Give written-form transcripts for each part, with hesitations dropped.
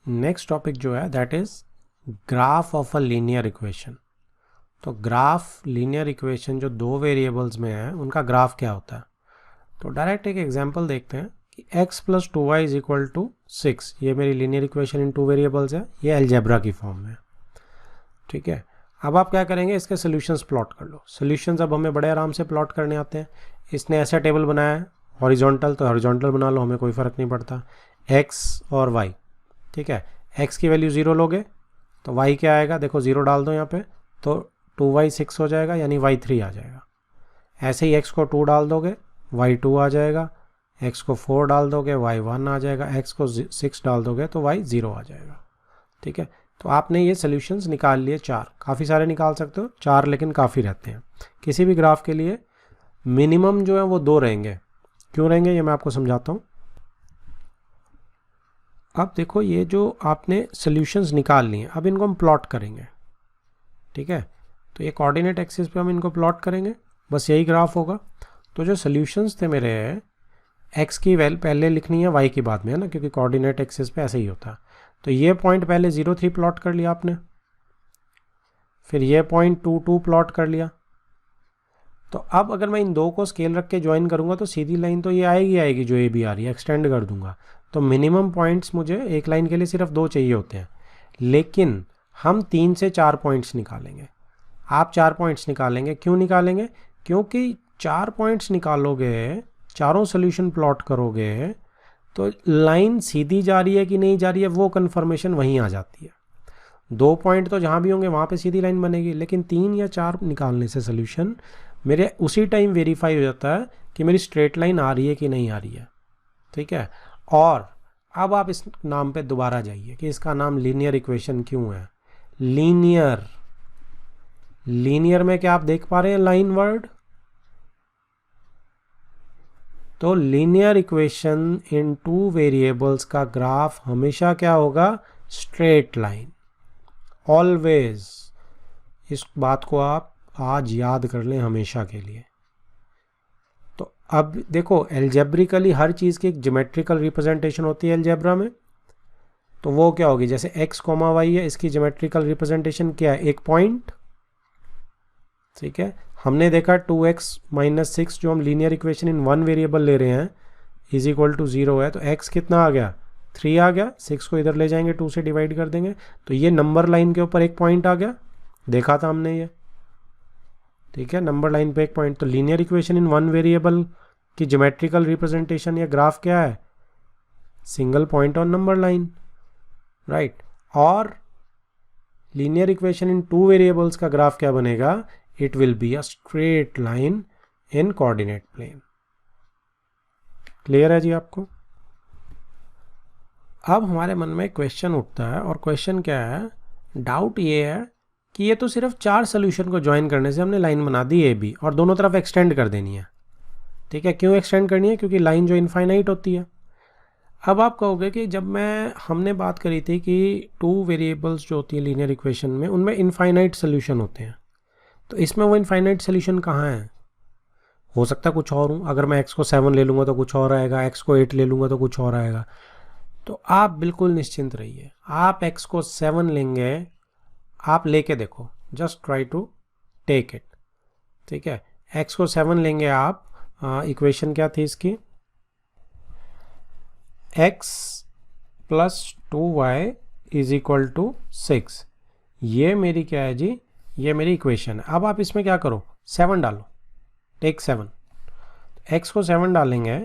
Next topic जो है that is graph of a linear equation. तो ग्राफ लीनियर इक्वेशन जो दो वेरिएबल्स में है उनका ग्राफ क्या होता है। तो डायरेक्ट एक एग्जांपल देखते हैं कि x प्लस 2y इज इक्वल टू 6, ये मेरी linear equation in two variables है, ये अलजेब्रा की फॉर्म में है। ठीक है, अब आप क्या करेंगे, इसके सोल्यूशंस प्लॉट कर लो। सोल्यूशंस अब हमें बड़े आराम से प्लॉट करने आते हैं। इसने ऐसा टेबल बनाया है हॉरिजॉन्टल, तो हॉरिजॉन्टल बना लो, हमें कोई फ़र्क नहीं पड़ता। x और y, ठीक है, x की वैल्यू 0 लोगे तो y क्या आएगा, देखो 0 डाल दो यहाँ पे, तो 2y 6 हो जाएगा, यानी y 3 आ जाएगा। ऐसे ही x को 2 डाल दोगे y 2 आ जाएगा, x को 4 डाल दोगे y 1 आ जाएगा, x को 6 डाल दोगे तो y 0 आ जाएगा। ठीक है, तो आपने ये सोल्यूशंस निकाल लिए 4, काफ़ी सारे निकाल सकते हो 4, लेकिन काफ़ी रहते हैं। किसी भी ग्राफ के लिए मिनिमम जो है वो 2 रहेंगे। क्यों रहेंगे ये मैं आपको समझाता हूँ। अब देखो, ये जो आपने सोल्यूशंस निकाल लिए, अब इनको हम प्लॉट करेंगे। ठीक है, तो ये कोऑर्डिनेट एक्सिस पे हम इनको प्लॉट करेंगे, बस यही ग्राफ होगा। तो जो सोल्यूशंस थे मेरे, x की वैल्यू पहले लिखनी है, y की बाद में, है ना, क्योंकि कोऑर्डिनेट एक्सिस पे ऐसे ही होता है। तो ये पॉइंट पहले 0 3 प्लॉट कर लिया आपने, फिर ये पॉइंट 2 2 प्लॉट कर लिया। तो अब अगर मैं इन दो को स्केल रख के ज्वाइन करूंगा तो सीधी लाइन तो ये आएगी जो ए बी आ रही है, एक्सटेंड कर दूंगा। तो मिनिमम पॉइंट्स मुझे एक लाइन के लिए सिर्फ 2 चाहिए होते हैं, लेकिन हम 3 से 4 पॉइंट्स निकालेंगे। आप 4 पॉइंट्स निकालेंगे, क्यों निकालेंगे, क्योंकि 4 पॉइंट्स निकालोगे, चारों सोल्यूशन प्लॉट करोगे तो लाइन सीधी जा रही है कि नहीं जा रही है वो कंफर्मेशन वहीं आ जाती है। 2 पॉइंट तो जहाँ भी होंगे वहाँ पे सीधी लाइन बनेगी, लेकिन 3 या 4 निकालने से सोल्यूशन मेरे उसी टाइम वेरीफाई हो जाता है कि मेरी स्ट्रेट लाइन आ रही है कि नहीं आ रही है। ठीक है, और अब आप इस नाम पे दोबारा जाइए कि इसका नाम लीनियर इक्वेशन क्यों है। लीनियर में क्या आप देख पा रहे हैं, लाइन वर्ड। तो linear equation in two variables का ग्राफ हमेशा क्या होगा, स्ट्रेट लाइन, ऑलवेज। इस बात को आप आज याद कर लें हमेशा के लिए। तो अब देखो, एल्जेब्रिकली हर चीज़ की एक ज्योमेट्रिकल रिप्रेजेंटेशन होती है एल्जेब्रा में। तो वो क्या होगी, जैसे x, y है, इसकी ज्योमेट्रिकल रिप्रेजेंटेशन क्या है, एक पॉइंट। ठीक है, हमने देखा 2x - 6 जो हम linear equation in one variable ले रहे हैं इज इक्वल टू 0 है, तो x कितना आ गया, 3 आ गया। 6 को इधर ले जाएंगे, 2 से डिवाइड कर देंगे, तो ये नंबर लाइन के ऊपर एक पॉइंट आ गया, देखा था हमने ये। ठीक है, नंबर लाइन पे एक पॉइंट। तो linear equation in one variable की ज्योमेट्रिकल रिप्रेजेंटेशन या ग्राफ क्या है, single point on number line, right. और linear equation in two variables का ग्राफ क्या बनेगा, it will be a straight line in coordinate plane. Clear है जी आपको। अब हमारे मन में क्वेश्चन उठता है, और क्वेश्चन क्या है, डाउट ये है कि ये तो सिर्फ 4 सोल्यूशन को ज्वाइन करने से हमने लाइन बना दी ए बी, और दोनों तरफ एक्सटेंड कर देनी है। ठीक है, क्यों एक्सटेंड करनी है, क्योंकि लाइन जो इनफाइनाइट होती है। अब आप कहोगे कि जब हमने बात करी थी कि 2 वेरिएबल्स जो होती है लीनियर इक्वेशन में, उनमें इनफाइनाइट सोल्यूशन होते हैं, तो इसमें वो इनफाइनाइट सोल्यूशन कहाँ है, हो सकता है कुछ और हूँ। अगर मैं x को 7 ले लूँगा तो कुछ और आएगा, x को 8 ले लूँगा तो कुछ और आएगा। तो आप बिल्कुल निश्चिंत रहिए, आप x को 7 लेंगे, आप लेके देखो, just try to take it. ठीक है, x को 7 लेंगे आप, इक्वेशन क्या थी इसकी, x प्लस 2y इज इक्वल टू 6। ये मेरी क्या है जी, ये मेरी इक्वेशन है। अब आप इसमें क्या करो, 7 डालो, टेक 7। x को 7 डालेंगे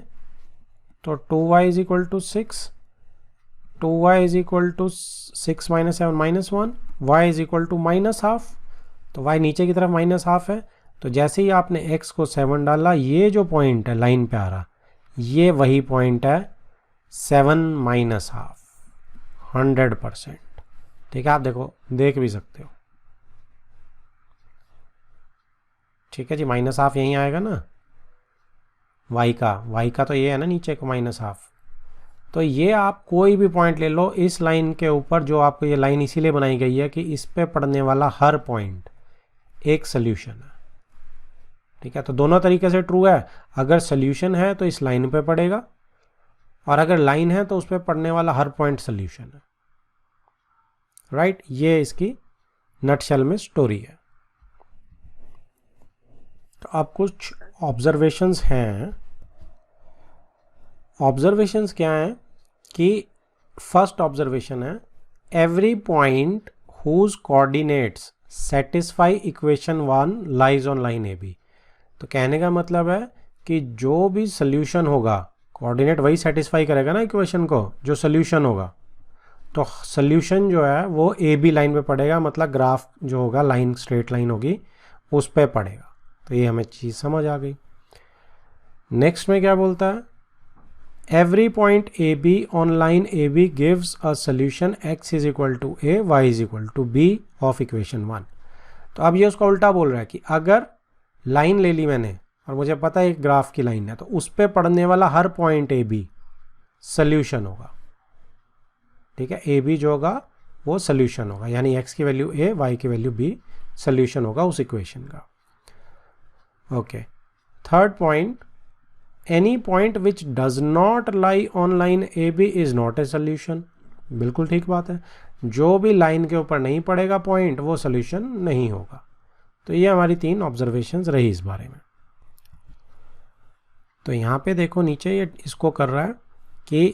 तो 2y is equal to 6, 2y is equal to 6 - 7 -1, y is equal to -½ तो y नीचे की तरफ -½ है। तो जैसे ही आपने x को 7 डाला, ये जो पॉइंट है लाइन पे आ रहा, ये वही पॉइंट है 7 -½ 100%। ठीक है, आप देखो, देख भी सकते हो। ठीक है जी, -½ यहीं आएगा ना, y का तो ये है ना नीचे को -½ तो ये आप कोई भी पॉइंट ले लो इस लाइन के ऊपर, जो आपको ये लाइन इसीलिए बनाई गई है कि इस पे पड़ने वाला हर पॉइंट एक सोल्यूशन है। ठीक है, तो दोनों तरीके से ट्रू है, अगर सोल्यूशन है तो इस लाइन पे पड़ेगा, और अगर लाइन है तो उस पर पड़ने वाला हर पॉइंट सोल्यूशन है। राइट। ये इसकी नटशेल में स्टोरी है। तो अब कुछ ऑब्जर्वेशंस हैं। ऑब्जर्वेशंस क्या हैं कि फर्स्ट ऑब्जर्वेशन है every point whose coordinates satisfy equation 1 lies on line A B. तो कहने का मतलब है कि जो भी सोल्यूशन होगा, कोऑर्डिनेट वही सेटिस्फाई करेगा ना इक्वेशन को जो सोल्यूशन होगा। तो सोल्यूशन जो है वो ए बी लाइन पे पड़ेगा, मतलब ग्राफ जो होगा, लाइन स्ट्रेट लाइन होगी, उस पे पड़ेगा। तो ये हमें चीज़ समझ आ गई। नेक्स्ट में क्या बोलता है, every point A B on line A B gives a solution x is equal to A, Y is equal to B of equation 1। तो अब ये उसका उल्टा बोल रहा है कि अगर लाइन ले ली मैंने और मुझे पता है एक ग्राफ की लाइन है, तो उस पे पड़ने वाला हर पॉइंट ए बी सोल्यूशन होगा। ठीक है, ए बी जो होगा वो सोल्यूशन होगा, यानी x की वैल्यू a, y की वैल्यू b सोल्यूशन होगा उस इक्वेशन का। Okay, third point, any point which does not lie on line A B is not a solution. बिल्कुल ठीक बात है, जो भी लाइन के ऊपर नहीं पड़ेगा पॉइंट वो सोल्यूशन नहीं होगा। तो ये हमारी 3 ऑब्जर्वेशंस रही इस बारे में। तो यहाँ पे देखो नीचे ये इसको कर रहा है कि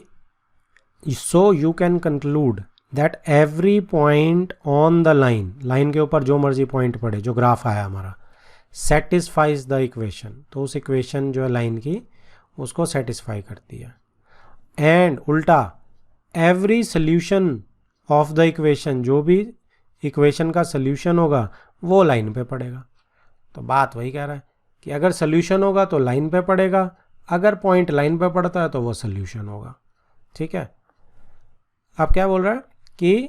so you can conclude that every point on the line, line के ऊपर जो मर्जी पॉइंट पड़े, जो ग्राफ आया हमारा, satisfies the equation। तो उस इक्वेशन जो है लाइन की उसको सेटिस्फाई करती है। एंड उल्टा, every solution of the equation, जो भी इक्वेशन का सोल्यूशन होगा वो लाइन पे पड़ेगा। तो बात वही कह रहा है कि अगर सोल्यूशन होगा तो लाइन पे पड़ेगा, अगर पॉइंट लाइन पे पड़ता है तो वो सोल्यूशन होगा। ठीक है, अब क्या बोल रहा है कि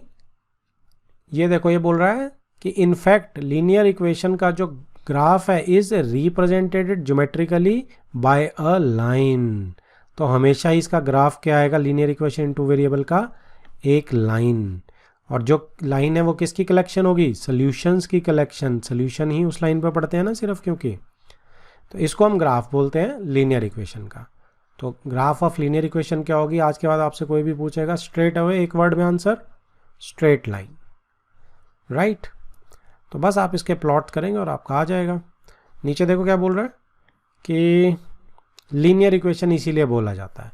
ये देखो, ये बोल रहा है कि इनफैक्ट लीनियर इक्वेशन का जो ग्राफ है is represented geometrically by a line. तो हमेशा ही इसका ग्राफ क्या आएगा linear equation in two variable का, एक लाइन। और जो लाइन है वो किसकी कलेक्शन होगी, सोल्यूशंस की कलेक्शन। सोल्यूशन ही उस लाइन पर पड़ते हैं ना सिर्फ, क्योंकि तो इसको हम ग्राफ बोलते हैं लीनियर इक्वेशन का। तो ग्राफ ऑफ लीनियर इक्वेशन क्या होगी, आज के बाद आपसे कोई भी पूछेगा स्ट्रेट अवे एक वर्ड में आंसर, स्ट्रेट लाइन। राइट, तो बस आप इसके प्लॉट करेंगे और आपका आ जाएगा। नीचे देखो क्या बोल रहा है कि लीनियर इक्वेशन इसीलिए बोला जाता है,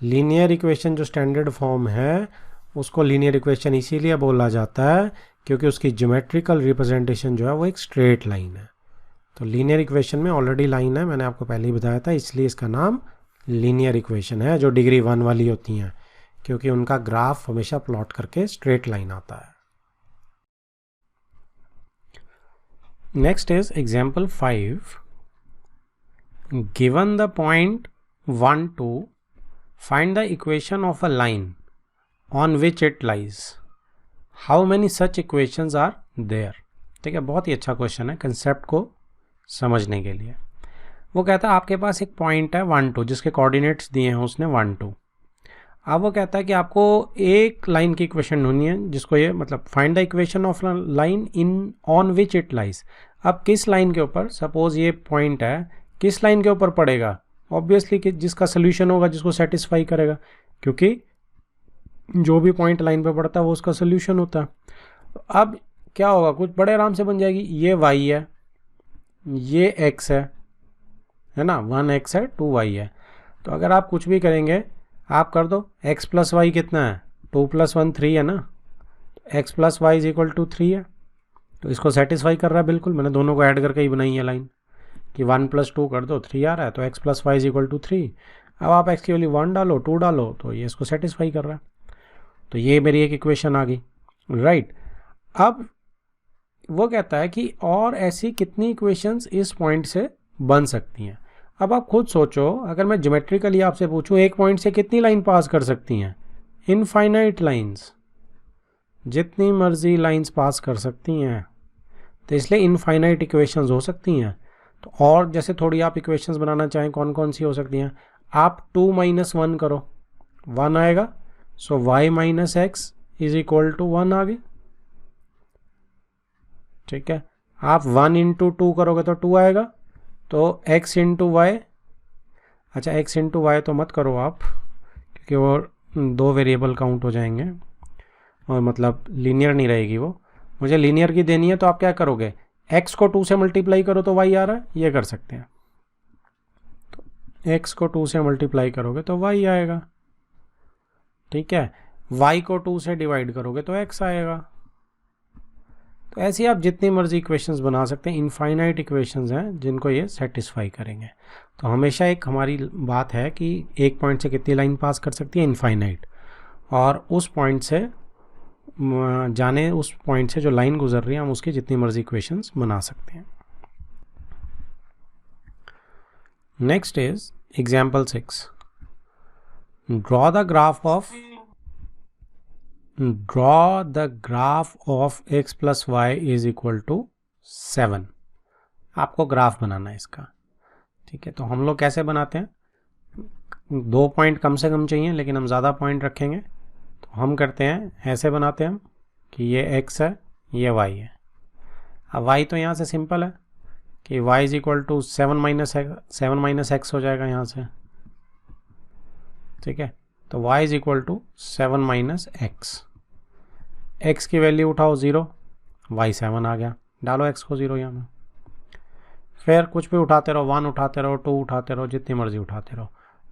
लीनियर इक्वेशन जो स्टैंडर्ड फॉर्म है उसको लीनियर इक्वेशन इसीलिए बोला जाता है क्योंकि उसकी ज्योमेट्रिकल रिप्रेजेंटेशन जो है वो एक स्ट्रेट लाइन है। तो लीनियर इक्वेशन में ऑलरेडी लाइन है, मैंने आपको पहले ही बताया था, इसलिए इसका नाम लीनियर इक्वेशन है, जो डिग्री 1 वाली होती हैं, क्योंकि उनका ग्राफ हमेशा प्लॉट करके स्ट्रेट लाइन आता है। Next is example 5। Given the point 1 2, find the equation of a line on which it lies, how many such equations are there. ठीक है, बहुत ही अच्छा क्वेश्चन है कंसेप्ट को समझने के लिए। वो कहता है आपके पास एक पॉइंट है 1 2 जिसके कोऑर्डिनेट्स दिए हैं उसने 1 2। अब वो कहता है कि आपको एक लाइन की इक्वेशन ढूंढनी है जिसको ये मतलब find the equation of line in on which it lies. अब किस लाइन के ऊपर, सपोज ये पॉइंट है, किस लाइन के ऊपर पड़ेगा, ऑब्वियसली कि जिसका सोल्यूशन होगा, जिसको सेटिस्फाई करेगा, क्योंकि जो भी पॉइंट लाइन पे पड़ता है वो उसका सोल्यूशन होता है। तो अब क्या होगा, कुछ बड़े आराम से बन जाएगी। ये y है, ये x है ना, 1x है 2y है। तो अगर आप कुछ भी करेंगे आप कर दो, x प्लस वाई कितना है, 2 + 1 3 है ना, x plus Y is equal to 3 है। तो इसको सेटिस्फाई कर रहा है बिल्कुल, मैंने दोनों को ऐड करके ही बनाई है लाइन कि 1 + 2 कर दो 3 आ रहा है, तो x plus Y is equal to 3। अब आप x की वैल्यू 1 डालो 2 डालो तो ये इसको सेटिस्फाई कर रहा है। तो ये मेरी एक इक्वेशन आ गई। राइट, अब वो कहता है कि और ऐसी कितनी इक्वेशंस इस पॉइंट से बन सकती हैं। अब आप खुद सोचो, अगर मैं ज्योमेट्रिकली आपसे पूछूं एक पॉइंट से कितनी लाइन पास कर सकती हैं, इनफाइनाइट लाइंस, जितनी मर्जी लाइंस पास कर सकती हैं। तो इसलिए इनफाइनाइट इक्वेशंस हो सकती हैं। तो और जैसे थोड़ी आप इक्वेशंस बनाना चाहें कौन कौन सी हो सकती हैं, आप 2 - 1 करो, 1 आएगा, so y - x is equal to 1 आ गई। ठीक है, आप 1 × 2 करोगे तो 2 आएगा, तो x × y, अच्छा x × y तो मत करो आप क्योंकि वो 2 वेरिएबल काउंट हो जाएंगे। और मतलब लीनियर नहीं रहेगी वो, मुझे लीनियर की देनी है, तो आप क्या करोगे, x को 2 से मल्टीप्लाई करो तो y आ रहा है, ये कर सकते हैं। तो x को 2 से मल्टीप्लाई करोगे तो y आएगा, ठीक है। y को 2 से डिवाइड करोगे तो x आएगा। तो ऐसे आप जितनी मर्जी इक्वेशंस बना सकते हैं, इनफाइनाइट इक्वेशंस हैं जिनको ये सेटिस्फाई करेंगे। तो हमेशा एक हमारी बात है कि एक पॉइंट से कितनी लाइन पास कर सकती है, इनफाइनाइट, और उस पॉइंट से उस पॉइंट से जो लाइन गुजर रही है हम उसकी जितनी मर्जी इक्वेशंस बना सकते हैं। Next is example 6। Draw the graph of x plus Y is equal to 7। आपको ग्राफ बनाना है इसका, ठीक है। तो हम लोग कैसे बनाते हैं, 2 पॉइंट कम से कम चाहिए लेकिन हम ज़्यादा पॉइंट रखेंगे, तो हम करते हैं ऐसे बनाते हैं हम कि ये x है, ये y है। अब y तो यहाँ से सिंपल है कि y is equal to 7 minus x हो जाएगा यहाँ से, ठीक है। तो y is equal to 7 minus x, x की वैल्यू उठाओ 0, y 7 आ गया, डालो x को 0 यहाँ में। फिर कुछ भी उठाते रहो, 1 उठाते रहो, 2 उठाते रहो, जितनी मर्जी उठाते रहो।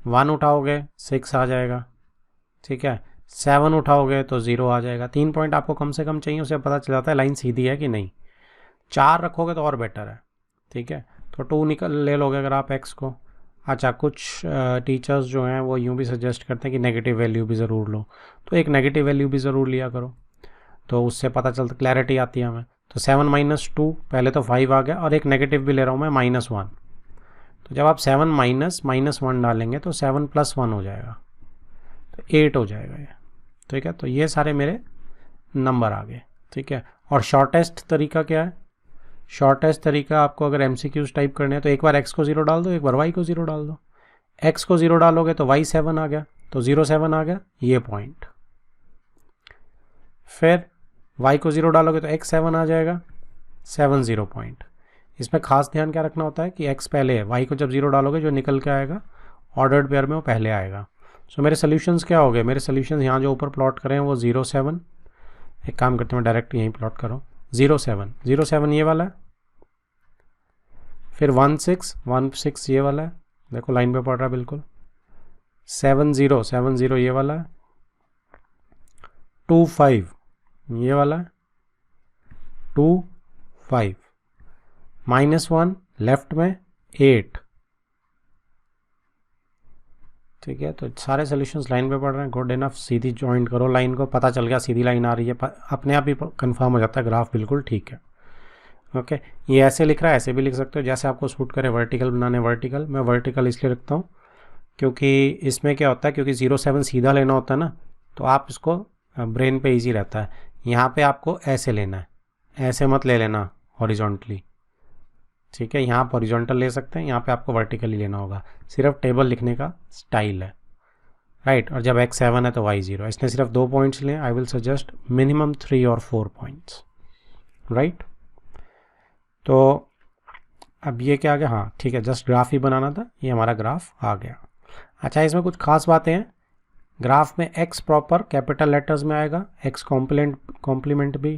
1 उठाओगे 6 आ जाएगा, ठीक है। 7 उठाओगे तो 0 आ जाएगा। 3 पॉइंट आपको कम से कम चाहिए, उसे पता चल जाता है लाइन सीधी है कि नहीं। 4 रखोगे तो और बेटर है, ठीक है। तो 2 ले लोगे अगर आप x को। अच्छा, कुछ टीचर्स जो हैं वो यूँ भी सजेस्ट करते हैं कि नेगेटिव वैल्यू भी ज़रूर लो, तो एक नेगेटिव वैल्यू भी ज़रूर लिया करो, तो उससे पता चलता, क्लैरिटी आती है हमें। तो 7 माइनस 2, पहले तो 5 आ गया, और एक नेगेटिव भी ले रहा हूँ मैं -1। तो जब आप 7 माइनस -1 डालेंगे तो 7 प्लस 1 हो जाएगा, तो 8 हो जाएगा ये, ठीक है। तो ये सारे मेरे नंबर आ गए, ठीक है। और शॉर्टेस्ट तरीका क्या है, शॉर्टेस्ट तरीका आपको अगर MCQs टाइप करने हैं तो एक बार x को 0 डाल दो, एक बार y को 0 डाल दो। x को 0 डालोगे तो y 7 आ गया, तो 0 7 आ गया ये पॉइंट। फिर y को 0 डालोगे तो x 7 आ जाएगा, 7 0 पॉइंट। इसमें खास ध्यान क्या रखना होता है कि x पहले है, y को जब 0 डालोगे जो निकल के आएगा ऑर्डर्ड पेयर में वो पहले आएगा। सो मेरे सोल्यूशंस क्या हो गए, मेरे सोल्यूशंस यहाँ जो ऊपर प्लॉट करें वो 0 7, एक काम करते हैं डायरेक्ट यहीं प्लॉट करो, 0 7 ये वाला है, फिर 1 6 ये वाला है, देखो लाइन पे पड़ रहा है बिल्कुल, 7 0 ये वाला है, 2 5 ये वाला है, 2 5 -1 लेफ्ट में 8, ठीक है। तो सारे सोल्यूशंस लाइन पे पड़ रहे हैं, गुड इनफ। सीधी ज्वाइंट करो लाइन को, पता चल गया सीधी लाइन आ रही है, अपने आप ही कंफर्म हो जाता है ग्राफ बिल्कुल ठीक है, ओके। ये ऐसे लिख रहा है, ऐसे भी लिख सकते हो, जैसे आपको सूट करे। वर्टिकल बनाने वर्टिकल, मैं वर्टिकल इसलिए रखता हूँ क्योंकि इसमें क्या होता है, क्योंकि 0 7 सीधा लेना होता है ना, तो आप इसको ब्रेन पे इजी रहता है। यहाँ पे आपको ऐसे लेना है, ऐसे मत ले लेना हॉरिजॉन्टली, ठीक है। यहाँ आप हॉरिजॉन्टल ले सकते हैं, यहाँ पे आपको वर्टिकली लेना होगा, सिर्फ टेबल लिखने का स्टाइल है, राइट। और जब x 7 है तो y 0, इसने सिर्फ 2 पॉइंट्स लें, आई विल सजेस्ट मिनिमम 3 और 4 पॉइंट्स, राइट। तो अब ये क्या आ गया, हाँ ठीक है, जस्ट ग्राफ ही बनाना था, ये हमारा ग्राफ आ गया। अच्छा, इसमें कुछ खास बातें हैं। ग्राफ में x प्रॉपर कैपिटल लेटर्स में आएगा, x कॉम्प्लीमेंट भी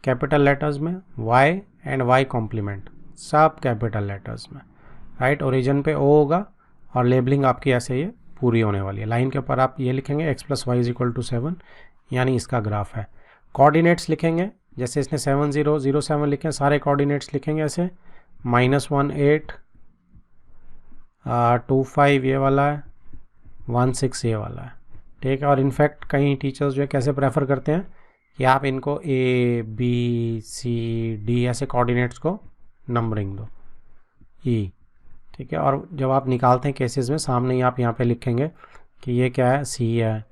कैपिटल लेटर्स में, y एंड y कॉम्प्लीमेंट सब कैपिटल लेटर्स में, राइट। ओरिजिन पे o होगा और लेबलिंग आपकी ऐसे ये पूरी होने वाली है। लाइन के ऊपर आप ये लिखेंगे x plus Y is equal to 7, यानी इसका ग्राफ है। कोऑर्डिनेट्स लिखेंगे, जैसे इसने 7 0 0 7 लिखे, सारे कोऑर्डिनेट्स लिखेंगे ऐसे, -1 8, 2 5 ये वाला है, 1 6 ये वाला है, ठीक है। और इनफैक्ट कई टीचर्स जो है कैसे प्रेफर करते हैं कि आप इनको A B C D ऐसे कोऑर्डिनेट्स को नंबरिंग दो, E, ठीक है। और जब आप निकालते हैं केसेस में, सामने ही आप यहाँ पे लिखेंगे कि ये क्या है, C है,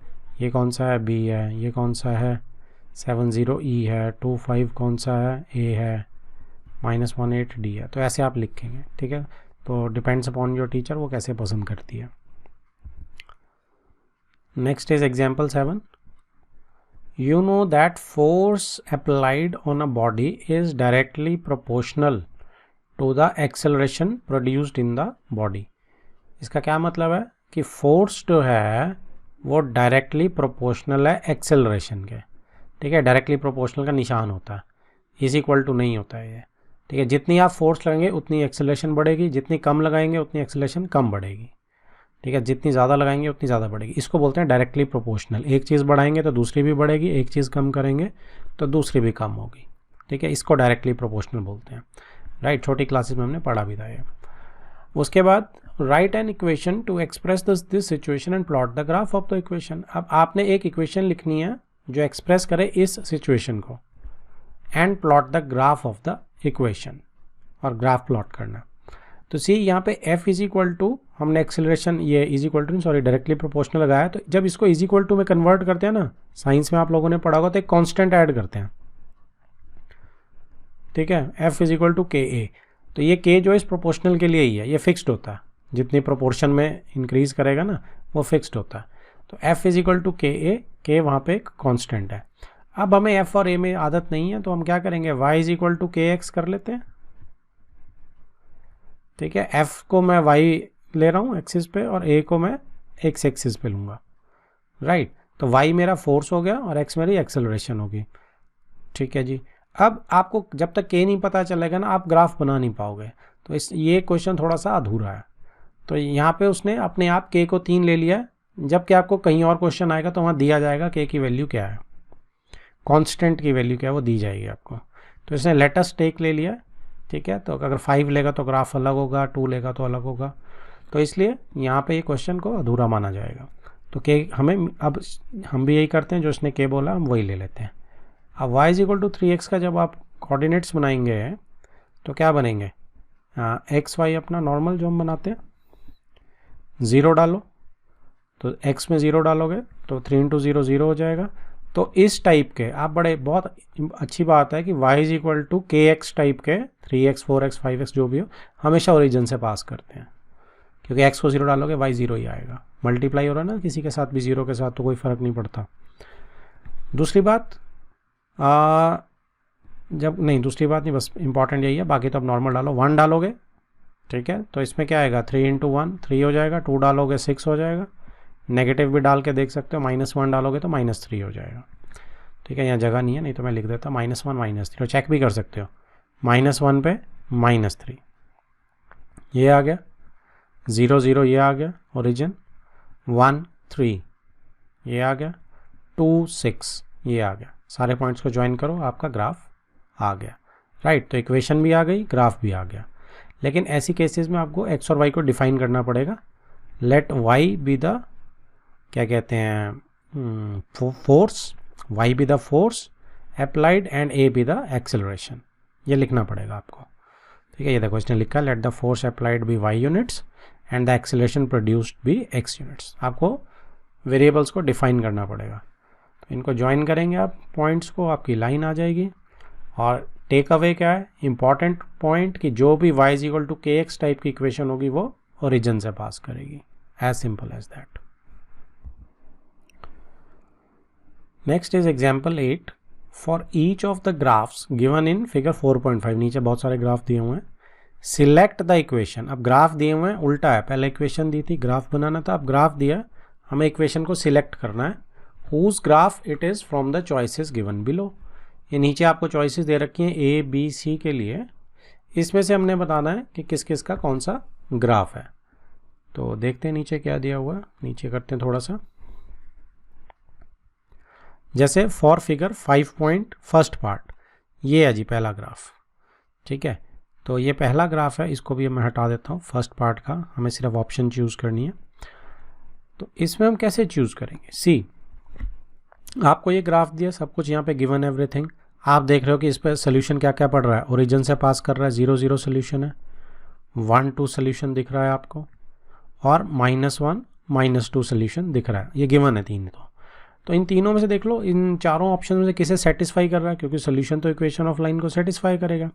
ये कौन सा है, B है, ये कौन सा है, 7 0 E है, 2 5 कौन सा है, A है, -1 8 D है। तो ऐसे आप लिखेंगे, ठीक है। तो डिपेंड्स अपॉन योर टीचर वो कैसे पसंद करती है। Next is example 7। You know that force applied on a body is directly proportional to the acceleration produced in the body। इसका क्या मतलब है कि फोर्स जो है वो डायरेक्टली प्रोपोर्शनल है एक्सेलरेशन के। ठीक है, डायरेक्टली प्रोपोर्शनल का निशान होता है, इज इक्वल टू नहीं होता है ये। ठीक है, जितनी आप फोर्स लगाएंगे उतनी एक्सेलरेशन बढ़ेगी, जितनी कम लगाएंगे उतनी एक्सेलरेशन कम बढ़ेगी। ठीक है, जितनी ज़्यादा लगाएंगे उतनी ज़्यादा बढ़ेगी। इसको बोलते हैं डायरेक्टली प्रोपोर्शनल। एक चीज़ बढ़ाएंगे तो दूसरी भी बढ़ेगी, एक चीज़ कम करेंगे तो दूसरी भी कम होगी। ठीक है, इसको डायरेक्टली प्रोपोर्शनल बोलते हैं। राइट, छोटी क्लासेस में हमने पढ़ा भी था ये। उसके बाद right an equation two express this situation and plot the graph of the equation. अब आपने एक इक्वेशन लिखनी है जो एक्सप्रेस करे इस सिचुएशन को, and plot the graph of the equation, और ग्राफ प्लॉट करना। तो सी यहाँ पे f इज इक्वल टू, हमने एक्सेलरेशन ये is equal to sorry directly proportional लगाया, तो जब इसको इज इक्वल टू में कन्वर्ट करते हैं ना, साइंस में आप लोगों ने पढ़ा होगा, तो एक कांस्टेंट ऐड करते हैं। ठीक है, f इज इक्वल टू के ए। तो ये k जो इस प्रोपोर्शनल के लिए ही है, ये फिक्स्ड होता है, जितनी प्रोपोर्शन में इंक्रीज करेगा ना वो फिक्स्ड होता है। तो f इज इक्वल टू के ए, के वहाँ पे एक कॉन्स्टेंट है। अब हमें f और a में आदत नहीं है, तो हम क्या करेंगे, y is equal to k x कर लेते हैं। ठीक है, f को मैं y ले रहा हूँ एक्सिस पे, और a को मैं x एक्सिस पे लूँगा। राइट, तो y मेरा फोर्स हो गया और x मेरी एक्सेलरेशन होगी। ठीक है जी, अब आपको जब तक k नहीं पता चलेगा ना, आप ग्राफ बना नहीं पाओगे। तो ये क्वेश्चन थोड़ा सा अधूरा है। तो यहाँ पे उसने अपने आप k को 3 ले लिया, जबकि आपको कहीं और क्वेश्चन आएगा तो वहाँ दिया जाएगा k की वैल्यू क्या है, कांस्टेंट की वैल्यू क्या है वो दी जाएगी आपको। तो इसने लेटेस्ट टेक ले लिया। ठीक है, तो अगर 5 लेगा तो ग्राफ अलग होगा, 2 लेगा तो अलग होगा। तो इसलिए यहाँ पे ये क्वेश्चन को अधूरा माना जाएगा। तो के हमें, अब हम भी यही करते हैं, जो इसने के बोला हम वही ले लेते हैं। अब y is equal to 3x का जब आप कोऑर्डिनेट्स बनाएंगे तो क्या बनेंगे, एक्स वाई अपना नॉर्मल जो हम बनाते हैं, 0 डालो, तो x में 0 डालोगे तो 3 इंटू 0 0 हो जाएगा। तो इस टाइप के आप बड़े, बहुत अच्छी बात है कि y is equal to k x type के 3x 4x 5x जो भी हो, हमेशा ओरिजिन से पास करते हैं, क्योंकि x को 0 डालोगे y 0 ही आएगा। मल्टीप्लाई हो रहा है ना किसी के साथ भी 0 के साथ, तो कोई फ़र्क नहीं पड़ता। दूसरी बात दूसरी बात नहीं, बस इंपॉर्टेंट यही है, बाकी तो अब नॉर्मल डालो। 1 डालोगे, ठीक है, तो इसमें क्या आएगा, 3 इंटू 1 3 हो जाएगा, 2 डालोगे 6 हो जाएगा, नेगेटिव भी डाल के देख सकते हो, -1 डालोगे तो -3 हो जाएगा। ठीक है, यहाँ जगह नहीं है, नहीं तो मैं लिख देता -1 -3, तो चेक भी कर सकते हो, -1 पे -3 ये आ गया, 0 0 ये आ गया ओरिजिन, 1 3 ये आ गया, 2 6 ये आ गया। सारे पॉइंट्स को ज्वाइन करो, आपका ग्राफ आ गया। राइट, तो इक्वेशन भी आ गई, ग्राफ भी आ गया। लेकिन ऐसी केसेस में आपको x और y को डिफाइन करना पड़ेगा। लेट y बी द, क्या कहते हैं, force, y be the force applied and a be the acceleration, ये लिखना पड़ेगा आपको। ठीक है, ये देखो इसने लिखा let the force applied be y units and the acceleration produced be x units. आपको वेरिएबल्स को डिफाइन करना पड़ेगा। तो इनको ज्वाइन करेंगे आप पॉइंट्स को, आपकी लाइन आ जाएगी। और टेक अवे क्या है, इंपॉर्टेंट पॉइंट, कि जो भी y is equal to k x type की इक्वेशन होगी वो ओरिजिन से पास करेगी, as simple as that. Next is example 8 for each of the graphs given in figure 4.5। नीचे बहुत सारे ग्राफ दिए हुए हैं, सिलेक्ट द इक्वेशन। अब ग्राफ दिए हुए हैं, उल्टा है, पहले इक्वेशन दी थी, ग्राफ बनाना था, अब ग्राफ दिया, हमें इक्वेशन को सिलेक्ट करना है। Whose graph it is from the choices given below. ये नीचे आपको चॉइसेस दे रखी हैं ए बी सी के लिए, इसमें से हमने बताना है कि किस किस का कौन सा ग्राफ है। तो देखते हैं नीचे क्या दिया हुआ है, नीचे करते हैं थोड़ा सा। जैसे for figure 5 point first part, ये है जी पहला ग्राफ। ठीक है, तो ये पहला ग्राफ है, इसको भी मैं हटा देता हूँ फर्स्ट पार्ट का, हमें सिर्फ ऑप्शन चूज़ करनी है। तो इसमें हम कैसे चूज़ करेंगे, सी आपको ये ग्राफ दिया, सब कुछ यहाँ पे गिवन एवरीथिंग, आप देख रहे हो कि इस पर सोल्यूशन क्या क्या पड़ रहा है, ओरिजिन से पास कर रहा है, 0 0 सोल्यूशन है, 1 2 सोल्यूशन दिख रहा है आपको, और -1 -2 सोल्यूशन दिख रहा है, ये गिवन है तीन। तो इन तीनों में से देख लो, इन चारों ऑप्शन में से किसे सेटिस्फाई कर रहा है, क्योंकि सोल्यूशन तो इक्वेशन ऑफ लाइन को सेटिस्फाई करेगा।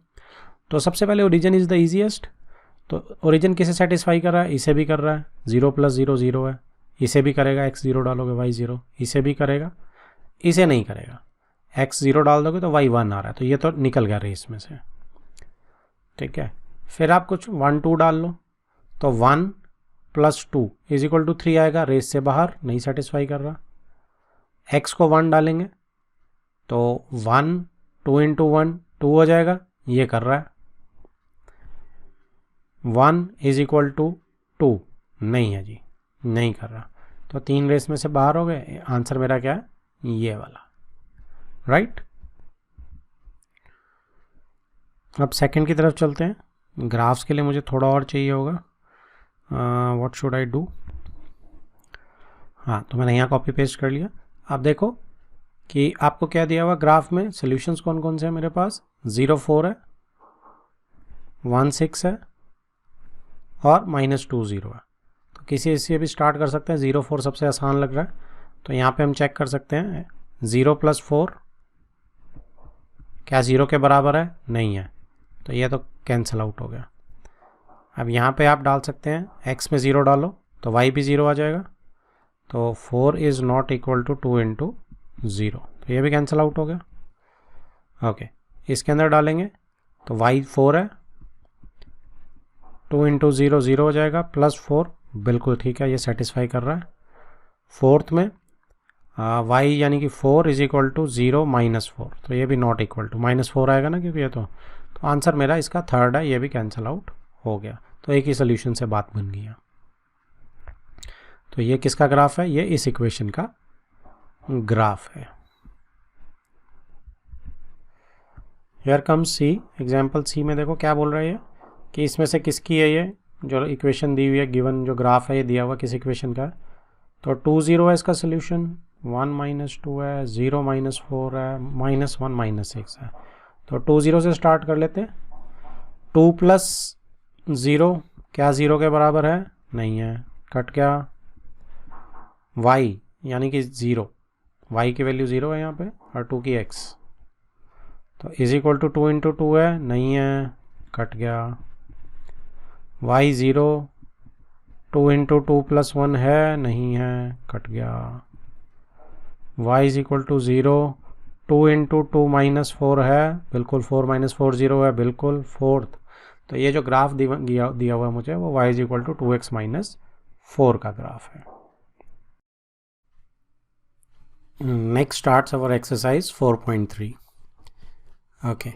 तो सबसे पहले ओरिजिन इज़ द ईजीएस्ट, तो ओरिजिन किसे सेटिस्फाई कर रहा है, इसे भी कर रहा है, 0 + 0 0 है, इसे भी करेगा, x 0 डालोगे y 0, इसे भी करेगा, इसे नहीं करेगा, x 0 डाल दोगे तो y 1 आ रहा है, तो ये तो निकल गया रेस में से। ठीक है, फिर आप कुछ 1 2 डाल लो, तो 1 + 2 = 3 आएगा, रेस से बाहर, नहीं सेटिस्फाई कर रहा। x को 1 डालेंगे तो 1 2 इंटू 1 2 हो जाएगा, ये कर रहा है। 1 इज इक्वल टू 2 नहीं है जी, नहीं कर रहा। तो 3 रेस में से बाहर हो गए, आंसर मेरा क्या है, ये वाला, राइट। अब सेकंड की तरफ चलते हैं। ग्राफ्स के लिए मुझे थोड़ा और चाहिए होगा। What should I do. हाँ, तो मैंने यहाँ कॉपी पेस्ट कर लिया। अब देखो कि आपको क्या दिया हुआ ग्राफ में, सॉल्यूशंस कौन कौन से हैं मेरे पास, 0 4 है, 1 6 है और -2 0 है। तो किसी से भी स्टार्ट कर सकते हैं। 0 4 सबसे आसान लग रहा है, तो यहाँ पे हम चेक कर सकते हैं 0 + 4 क्या 0 के बराबर है, नहीं है, तो ये तो कैंसिल आउट हो गया। अब यहाँ पे आप डाल सकते हैं x में 0 डालो तो y भी 0 आ जाएगा, तो 4 is not equal to 2 into 0, तो ये भी कैंसिल आउट हो गया। ओके, इसके अंदर डालेंगे तो y 4 है, 2 इंटू 0 0 हो जाएगा, +4 बिल्कुल ठीक है, ये सेटिस्फाई कर रहा है। फोर्थ में y यानी कि 4 इज इक्वल टू 0 -4, तो ये भी नॉट इक्वल टू, -4 आएगा ना, क्योंकि ये तो आंसर मेरा इसका थर्ड है, ये भी कैंसिल आउट हो गया। तो एक ही सोल्यूशन से बात बन गई है। तो ये किसका ग्राफ है, ये इस इक्वेशन का ग्राफ है। हियर कम सी, एग्जाम्पल सी में देखो क्या बोल रहा है ये, कि इसमें से किसकी है ये जो इक्वेशन दी हुई है, गिवन जो ग्राफ है ये दिया हुआ किस इक्वेशन का है। तो 2 0 है इसका सोल्यूशन, 1 - 2 है, 0 -4 है, -1 -6 है। तो 2 0 से स्टार्ट कर लेते हैं। 2 + 0 क्या 0 के बराबर है, नहीं है, कट गया। y यानी कि 0, y की वैल्यू 0 है यहाँ पे और 2 की x, तो इज इक्वल टू 2 इंटू 2 है, नहीं है, कट गया। y 0, 2 इंटू 2 + 1 है, नहीं है, कट गया। y is equal to 0, 2 into 2 -4 है, बिल्कुल 4 - 4 0 है, बिल्कुल फोर्थ। तो ये जो ग्राफ दिया हुआ है मुझे, वो y is equal to 2x - 4 का ग्राफ है। Next starts our exercise 4.3. Okay.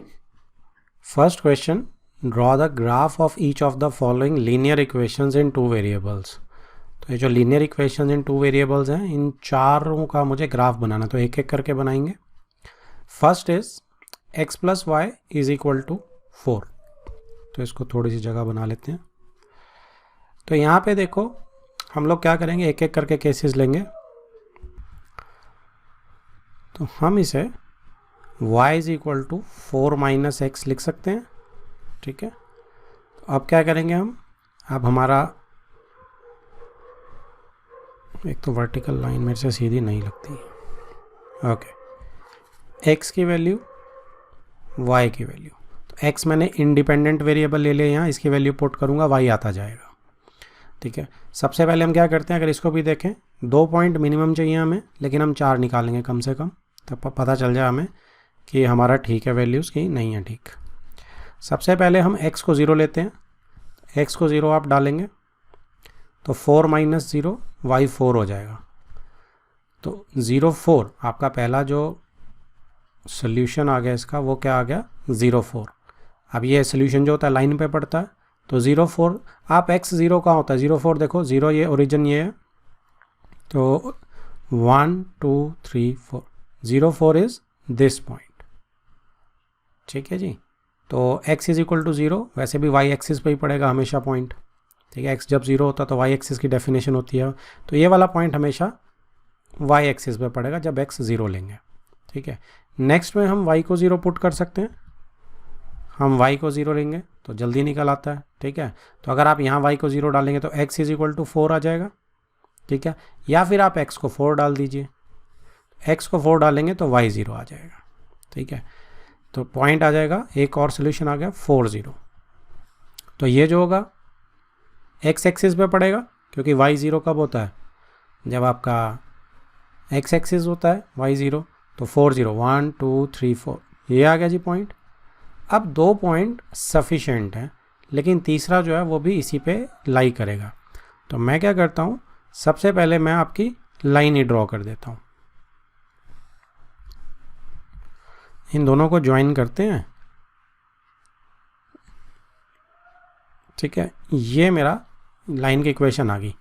First question, draw the graph of each of the following linear equations in two variables. तो ये जो linear equations in two variables हैं, इन चारों का मुझे graph बनाना, तो एक एक करके बनाएंगे। First is x + y is equal to 4. तो इसको थोड़ी सी जगह बना लेते हैं। तो यहाँ पे देखो हम लोग क्या करेंगे, एक एक करके केसेस लेंगे। तो हम इसे y is equal to 4 - x लिख सकते हैं, ठीक है। तो अब क्या करेंगे हम, अब हमारा एक तो वर्टिकल लाइन मेरे से सीधी नहीं लगती है। ओके, x की वैल्यू, y की वैल्यू, तो x मैंने इंडिपेंडेंट वेरिएबल ले लिया, यहाँ इसकी वैल्यू पुट करूँगा, y आता जाएगा, ठीक है। सबसे पहले हम क्या करते हैं, अगर इसको भी देखें 2 पॉइंट मिनिमम चाहिए हमें, लेकिन हम 4 निकालेंगे कम से कम, तब पता चल जाए हमें कि हमारा ठीक है वैल्यूज़ की नहीं है ठीक। सबसे पहले हम x को 0 लेते हैं, x को 0 आप डालेंगे तो 4 - 0 y 4 हो जाएगा। तो 0 4 आपका पहला जो सोल्यूशन आ गया इसका, वो क्या आ गया, 0 4। अब ये सोल्यूशन जो होता है लाइन पे पड़ता है, तो 0 4 आप x 0 कहाँ होता है, 0 4 देखो 0 ये ओरिजिन ये है, तो 1 2 3 4, 0 4 इज दिस पॉइंट, ठीक है जी। तो x इज इक्वल टू 0, वैसे भी y एक्सिस पे ही पड़ेगा हमेशा पॉइंट, ठीक है। x जब 0 होता है तो y एक्सिस की डेफिनेशन होती है, तो ये वाला पॉइंट हमेशा y एक्सिस पे पड़ेगा जब x 0 लेंगे, ठीक है। नेक्स्ट में हम y को 0 पुट कर सकते हैं, हम y को 0 लेंगे तो जल्दी निकल आता है, ठीक है। तो अगर आप यहाँ y को 0 डालेंगे तो x इज इक्वल टू 4 आ जाएगा, ठीक है। या फिर आप x को 4 डाल दीजिए, x को 4 डालेंगे तो y 0 आ जाएगा, ठीक है। तो पॉइंट आ जाएगा, एक और सोल्यूशन आ गया 4 0। तो ये जो होगा x एक्सिस पे पड़ेगा, क्योंकि y 0 कब होता है, जब आपका x एक्सिस होता है y 0, तो 4 0 1 2 3 4 ये आ गया जी पॉइंट। अब 2 पॉइंट सफिशेंट हैं, लेकिन तीसरा जो है वो भी इसी पे लाई करेगा। तो मैं क्या करता हूँ, सबसे पहले मैं आपकी लाइन ही ड्रॉ कर देता हूँ। इन दोनों को ज्वाइन करते हैं, ठीक है। ये मेरा लाइन की इक्वेशन आ गई,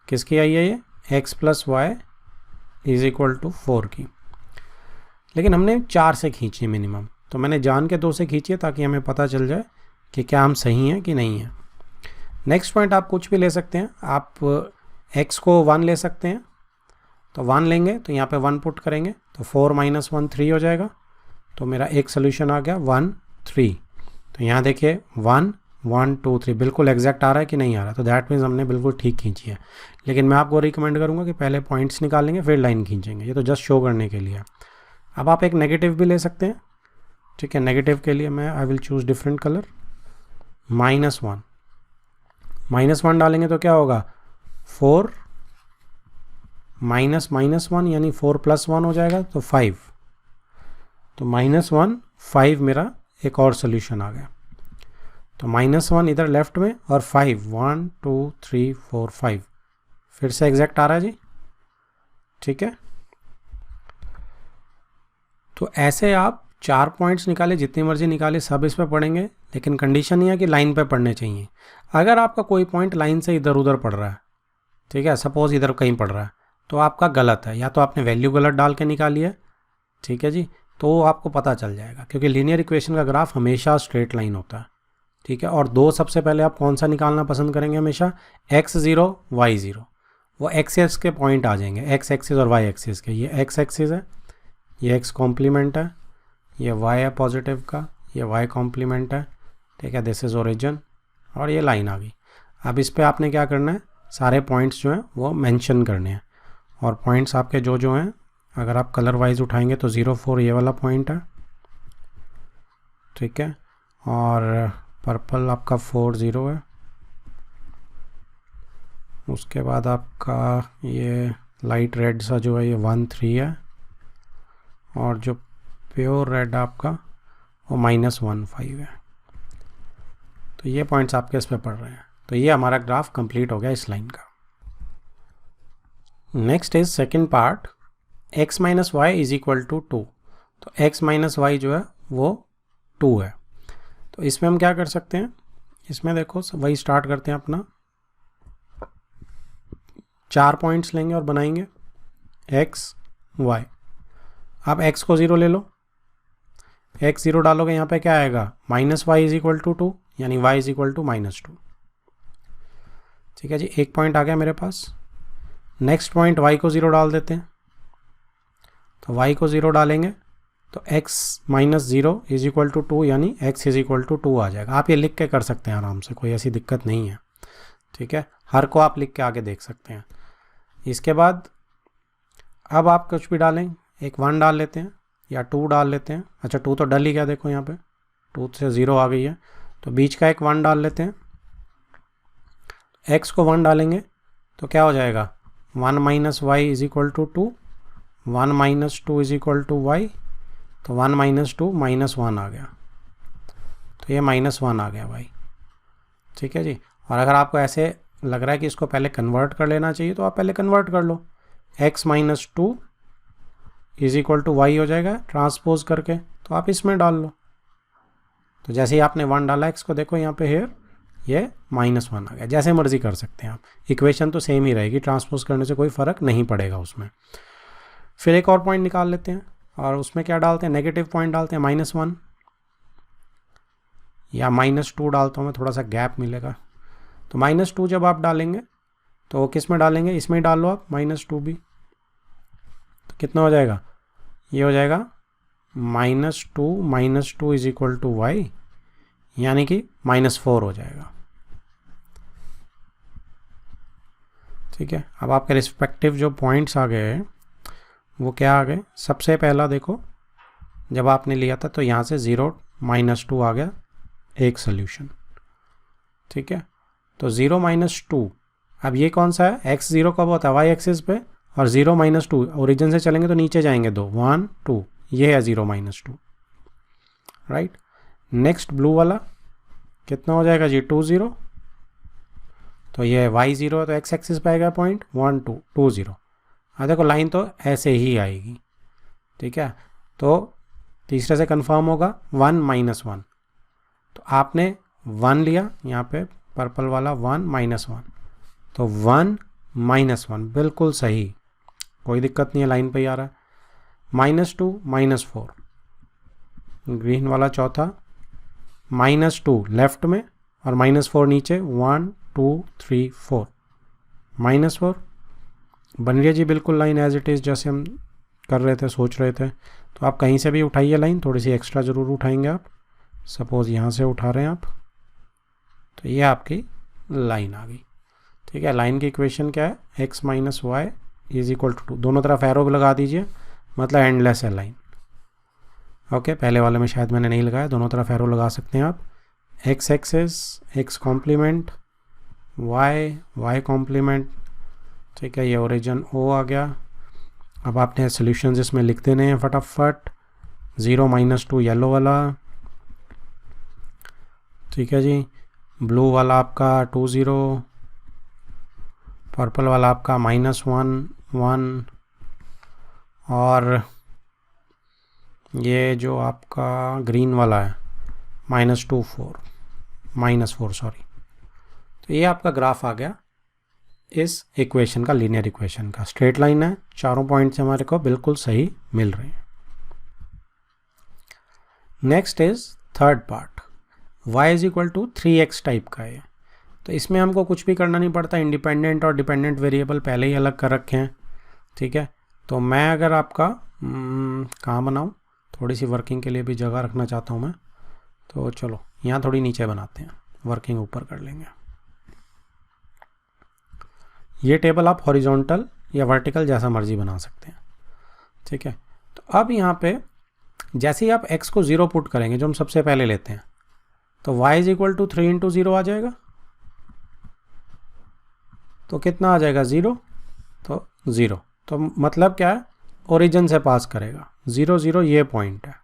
किसकी आई है ये, x plus Y is equal to 4 की। लेकिन हमने 4 से खींची मिनिमम, तो मैंने जान के 2 से खींची है ताकि हमें पता चल जाए कि क्या हम सही हैं कि नहीं है। नेक्स्ट पॉइंट आप कुछ भी ले सकते हैं, आप x को 1 ले सकते हैं, तो 1 लेंगे तो यहाँ पे 1 पुट करेंगे तो 4 माइनस 1 3 हो जाएगा। तो मेरा एक सोल्यूशन आ गया 1 3। तो यहाँ देखिए 1 1 2 3 बिल्कुल एग्जैक्ट आ रहा है कि नहीं आ रहा, तो दैट मीन्स हमने बिल्कुल ठीक खींची है। लेकिन मैं आपको रिकमेंड करूँगा कि पहले पॉइंट्स निकालेंगे फिर लाइन खींचेंगे, ये तो जस्ट शो करने के लिए। अब आप एक नेगेटिव भी ले सकते हैं, ठीक है। नेगेटिव के लिए मैं I will choose different colour, -1 -1 डालेंगे तो क्या होगा, 4 माइनस -1 यानी 4 + 1 हो जाएगा तो 5। तो -1 5 मेरा एक और सोल्यूशन आ गया। तो -1 इधर लेफ्ट में और 5 1 2 3 4 5 फिर से एग्जैक्ट आ रहा है जी, ठीक है। तो ऐसे आप 4 पॉइंट्स निकाले, जितनी मर्जी निकाले, सब इस पे पढ़ेंगे, लेकिन कंडीशन ये है कि लाइन पे पढ़ने चाहिए। अगर आपका कोई पॉइंट लाइन से इधर उधर पड़ रहा है, ठीक है, सपोज इधर कहीं पड़ रहा है, तो आपका गलत है, या तो आपने वैल्यू गलत डाल के निकाली है, ठीक है जी, तो आपको पता चल जाएगा, क्योंकि लीनियर इक्वेशन का ग्राफ हमेशा स्ट्रेट लाइन होता है, ठीक है। और दो सबसे पहले आप कौन सा निकालना पसंद करेंगे हमेशा, x0 y0, वो एक्सेस के पॉइंट आ जाएंगे, x एक्सिस और y एक्सिस के। ये x एक्सिस है, ये x कॉम्प्लीमेंट है, ये y है पॉजिटिव का, ये y कॉम्प्लीमेंट है, ठीक है, दिस इज ओरिजिन, और ये लाइन आ गई। अब इस पे आपने क्या करना है, सारे पॉइंट्स जो हैं वो मेंशन करने हैं, और पॉइंट्स आपके जो जो हैं, अगर आप कलर वाइज उठाएंगे तो 0 4 ये वाला पॉइंट है, ठीक है, और पर्पल आपका 4 0 है, उसके बाद आपका ये लाइट रेड सा जो है ये 1 3 है, और जो प्योर रेड आपका वो -1 5 है। तो ये पॉइंट्स आपके इस पे पड़ रहे हैं। तो ये हमारा ग्राफ कंप्लीट हो गया इस लाइन का। Next is second part, x minus y is equal to 2। तो x माइनस वाई जो है वो 2 है। तो इसमें हम क्या कर सकते हैं, इसमें देखो वही स्टार्ट करते हैं अपना, 4 पॉइंट्स लेंगे और बनाएंगे x y। आप x को 0 ले लो, x 0 डालोगे यहाँ पे क्या आएगा, -y इज इक्वल टू 2, यानी y इज इक्वल टू -2, ठीक है जी। एक पॉइंट आ गया मेरे पास। नेक्स्ट पॉइंट y को 0 डाल देते हैं, तो y को 0 डालेंगे तो x minus 0 is equal to 2, यानी x इज इक्वल टू 2 आ जाएगा। आप ये लिख के कर सकते हैं आराम से, कोई ऐसी दिक्कत नहीं है, ठीक है, हर को आप लिख के आगे देख सकते हैं। इसके बाद अब आप कुछ भी डालें, एक 1 डाल लेते हैं या 2 डाल लेते हैं। अच्छा 2 तो डल ही गया, देखो यहाँ पे 2 से 0 आ गई है, तो बीच का एक 1 डाल लेते हैं। x को 1 डालेंगे तो क्या हो जाएगा, 1 minus y is equal to 2, 1 minus 2 is equal to y, तो 1 माइनस 2 -1 आ गया, तो ये -1 आ गया भाई, ठीक है जी। और अगर आपको ऐसे लग रहा है कि इसको पहले कन्वर्ट कर लेना चाहिए तो आप पहले कन्वर्ट कर लो, x माइनस 2 इज इक्वल टू वाई हो जाएगा ट्रांसपोज करके, तो आप इसमें डाल लो। तो जैसे ही आपने 1 डाला x को, देखो यहाँ पे हेयर ये -1 आ गया। जैसे मर्जी कर सकते हैं आप, इक्वेशन तो सेम ही रहेगी, ट्रांसपोज करने से कोई फ़र्क नहीं पड़ेगा उसमें। फिर एक और पॉइंट निकाल लेते हैं, और उसमें क्या डालते हैं, नेगेटिव पॉइंट डालते हैं, -1 या -2 डालता हूँ मैं, थोड़ा सा गैप मिलेगा। तो -2 जब आप डालेंगे तो किस में डालेंगे, इसमें ही डाल लो आप -2 भी, तो कितना हो जाएगा, ये हो जाएगा -2 इज इक्वल टू वाई, यानी कि -4 हो जाएगा, ठीक है। अब आपके रिस्पेक्टिव जो पॉइंट्स आ गए वो क्या आ गए, सबसे पहला देखो जब आपने लिया था तो यहाँ से 0 -2 आ गया, एक सोल्यूशन, ठीक है। तो 0 -2, अब ये कौन सा है, x 0 कब होता है, y एक्सिस पे, और 0 -2 ओरिजिन से चलेंगे तो नीचे जाएंगे 2 1 2, ये है 0 -2, राइट। नेक्स्ट ब्लू वाला कितना हो जाएगा जी, 2 0, तो ये y 0 है तो x एक्सिस पे आएगा पॉइंट 1 2 2 0। हाँ देखो लाइन तो ऐसे ही आएगी, ठीक है। तो तीसरे से कंफर्म होगा 1 - 1, तो आपने 1 लिया, यहाँ पे पर्पल वाला 1 - 1, तो 1 - 1 बिल्कुल सही, कोई दिक्कत नहीं है, लाइन पे ही आ रहा है। -2 -4, ग्रीन वाला चौथा, -2 लेफ्ट में और -4 नीचे, 1 2 3 4, -4 बन रही है जी बिल्कुल लाइन एज इट इज़, जैसे हम कर रहे थे, सोच रहे थे। तो आप कहीं से भी उठाइए लाइन, थोड़ी सी एक्स्ट्रा ज़रूर उठाएंगे आप, सपोज़ यहाँ से उठा रहे हैं आप, तो ये आपकी लाइन आ गई। ठीक है, लाइन की इक्वेशन क्या है, x - y = 2, दोनों तरफ एरो लगा दीजिए, मतलब एंडलेस है लाइन। ओके, पहले वाले में शायद मैंने नहीं लगाया, दोनों तरफ एरो लगा सकते हैं आप। x axis, x complement, y complement. ठीक है, ये ओरिजिन O आ गया। अब आपने सॉल्यूशंस इसमें लिख देने हैं फटाफट। 0 - 2 येलो वाला, ठीक है जी, ब्लू वाला आपका 2 0, पर्पल वाला आपका -1 1, और ये जो आपका ग्रीन वाला है -2 4 -4 सॉरी। तो ये आपका ग्राफ आ गया इस इक्वेशन का, लीनियर इक्वेशन का। स्ट्रेट लाइन है, चारों पॉइंट्स हमारे को बिल्कुल सही मिल रहे हैं। Next is third part, y = 3x type का है। तो इसमें हमको कुछ भी करना नहीं पड़ता, इंडिपेंडेंट और डिपेंडेंट वेरिएबल पहले ही अलग कर रखे हैं। ठीक है, तो मैं अगर आपका कहाँ बनाऊँ, थोड़ी सी वर्किंग के लिए भी जगह रखना चाहता हूँ मैं, तो चलो यहाँ थोड़ी नीचे बनाते हैं, वर्किंग ऊपर कर लेंगे। ये टेबल आप हॉरिजॉन्टल या वर्टिकल जैसा मर्जी बना सकते हैं। ठीक है, तो अब यहाँ पे जैसे ही आप x को 0 पुट करेंगे, जो हम सबसे पहले लेते हैं, तो y = 3 × 0 आ जाएगा। तो कितना आ जाएगा, 0, तो 0, तो मतलब क्या है, ओरिजिन से पास करेगा, 0 0 ये पॉइंट है।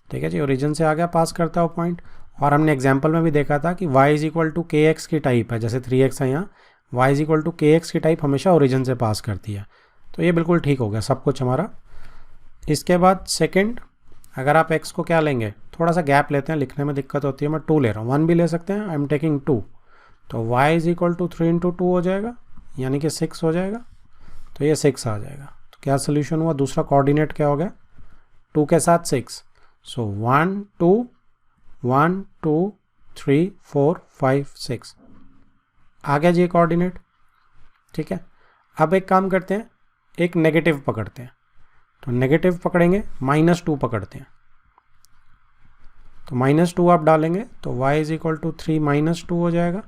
ठीक है जी, ओरिजिन से आ गया, पास करता है वो पॉइंट। और हमने एग्जांपल में भी देखा था कि y = kx की टाइप है, जैसे 3x है यहाँ, y = kx की टाइप हमेशा ओरिजिन से पास करती है। तो ये बिल्कुल ठीक हो गया सब कुछ हमारा। इसके बाद सेकंड, अगर आप x को क्या लेंगे, थोड़ा सा गैप लेते हैं, लिखने में दिक्कत होती है, मैं 2 ले रहा हूँ, 1 भी ले सकते हैं, आई एम टेकिंग 2, तो y = 3 × 2 हो जाएगा, यानी कि 6 हो जाएगा। तो ये 6 आ जाएगा। तो क्या सोल्यूशन हुआ, दूसरा कोऑर्डिनेट क्या हो गया, 2 के साथ 6, सो 1 2 1 2 3 4 5 6 आ गया जी कोऑर्डिनेट। ठीक है, अब एक काम करते हैं, एक नेगेटिव पकड़ते हैं, तो नेगेटिव पकड़ेंगे, -2 पकड़ते हैं, तो -2 आप डालेंगे, तो y = 3 - 2 हो जाएगा।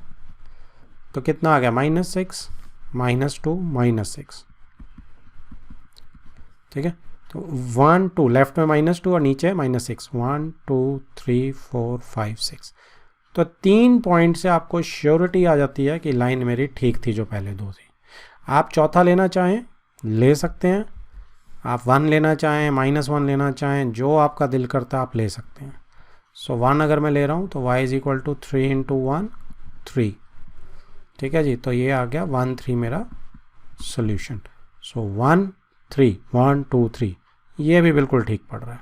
तो कितना आ गया, -6 -2 -6। ठीक है, तो 1 2 लेफ्ट में -2 और नीचे -6, 1 2 3 4 5 6। तो 3 पॉइंट से आपको श्योरिटी आ जाती है कि लाइन मेरी ठीक थी, जो पहले 2 थी। आप चौथा लेना चाहें ले सकते हैं, आप 1 लेना चाहें, -1 लेना चाहें, जो आपका दिल करता आप ले सकते हैं। सो 1 अगर मैं ले रहा हूँ, तो y = 3 × 1 3। ठीक है जी, तो ये आ गया 1 3 मेरा सोल्यूशन। सो 1 3 1 2 3, ये भी बिल्कुल ठीक पड़ रहा है।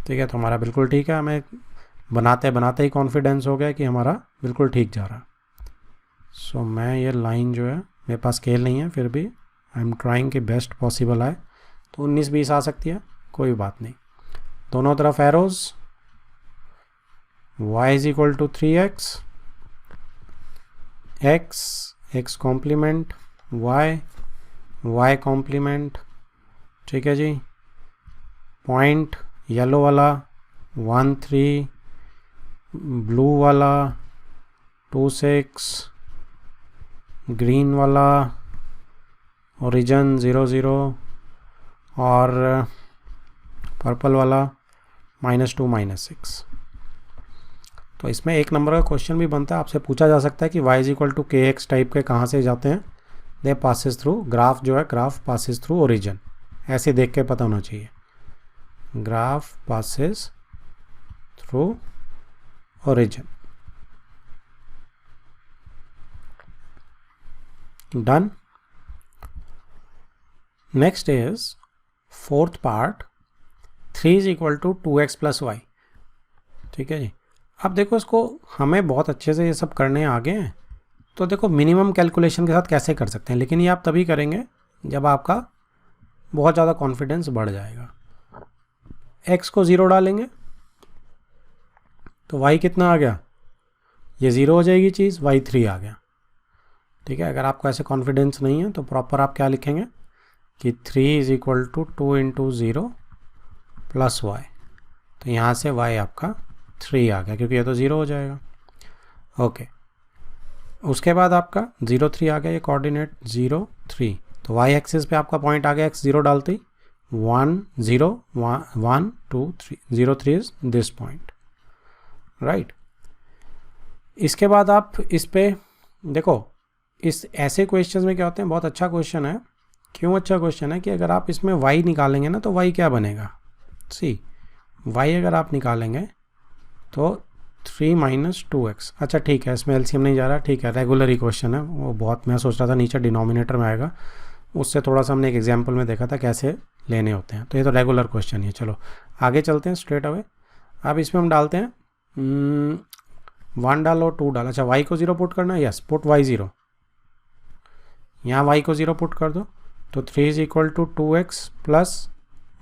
ठीक है, तो हमारा बिल्कुल ठीक है, हमें बनाते बनाते ही कॉन्फिडेंस हो गया कि हमारा बिल्कुल ठीक जा रहा है। सो मैं ये लाइन जो है, मेरे पास स्केल नहीं है, फिर भी आई एम ट्राइंग कि बेस्ट पॉसिबल आए, तो 19 20 आ सकती है, कोई बात नहीं। दोनों तरफ arrows, y = 3x, x complement, y complement. ठीक है जी, पॉइंट येलो वाला 1 3, ब्लू वाला 2 6, ग्रीन वाला ओरिजिन 0 0, और पर्पल वाला -2 -6। तो इसमें एक नंबर का क्वेश्चन भी बनता है, आपसे पूछा जा सकता है कि y = kx टाइप के कहाँ से जाते हैं, दे पासिस थ्रू, ग्राफ जो है, ग्राफ पासिस थ्रू ओरिजिन, ऐसे देख के पता होना चाहिए, graph passes through origin. Done. Next is fourth part, 3 is equal to 2x plus y. ठीक है जी। अब देखो इसको हमें बहुत अच्छे से ये सब करने आगे हैं, तो देखो मिनिमम कैलकुलेशन के साथ कैसे कर सकते हैं, लेकिन ये आप तभी करेंगे जब आपका बहुत ज़्यादा कॉन्फिडेंस बढ़ जाएगा। x को 0 डालेंगे तो y कितना आ गया, ये 0 हो जाएगी चीज़, y 3 आ गया। ठीक है, अगर आपको ऐसे कॉन्फिडेंस नहीं है तो प्रॉपर आप क्या लिखेंगे कि 3 is equal to 2 into 0 plus y. तो यहाँ से y आपका 3 आ गया क्योंकि ये तो 0 हो जाएगा। ओके, उसके बाद आपका 0 3 आ गया, ये कोऑर्डिनेट 0 3, तो y एक्सिस पे आपका पॉइंट आ गया x 0 डालते ही 1 0 1 2 3, 0 3 इज दिस पॉइंट, राइट। इसके बाद आप इस पे देखो, इस ऐसे क्वेश्चंस में क्या होते हैं, बहुत अच्छा क्वेश्चन है। क्यों अच्छा क्वेश्चन है कि अगर आप इसमें y निकालेंगे ना तो y क्या बनेगा, सी y अगर आप निकालेंगे तो 3 माइनस 2x। अच्छा ठीक है, इसमें एलसीएम नहीं जा रहा, ठीक है, रेगुलर ही क्वेश्चन है वो। बहुत मैं सोच रहा था नीचे डिनोमिनेटर में आएगा, उससे थोड़ा सा हमने एक एग्जाम्पल में देखा था कैसे लेने होते हैं, तो ये तो रेगुलर क्वेश्चन ही है। चलो आगे चलते हैं स्ट्रेट अवे। अब इसमें हम डालते हैं 1 डालो 2 डालो। अच्छा y को 0 पुट करना है, यस, पुट y 0, यहाँ y को 0 पुट कर दो, तो 3 is equal to 2x plus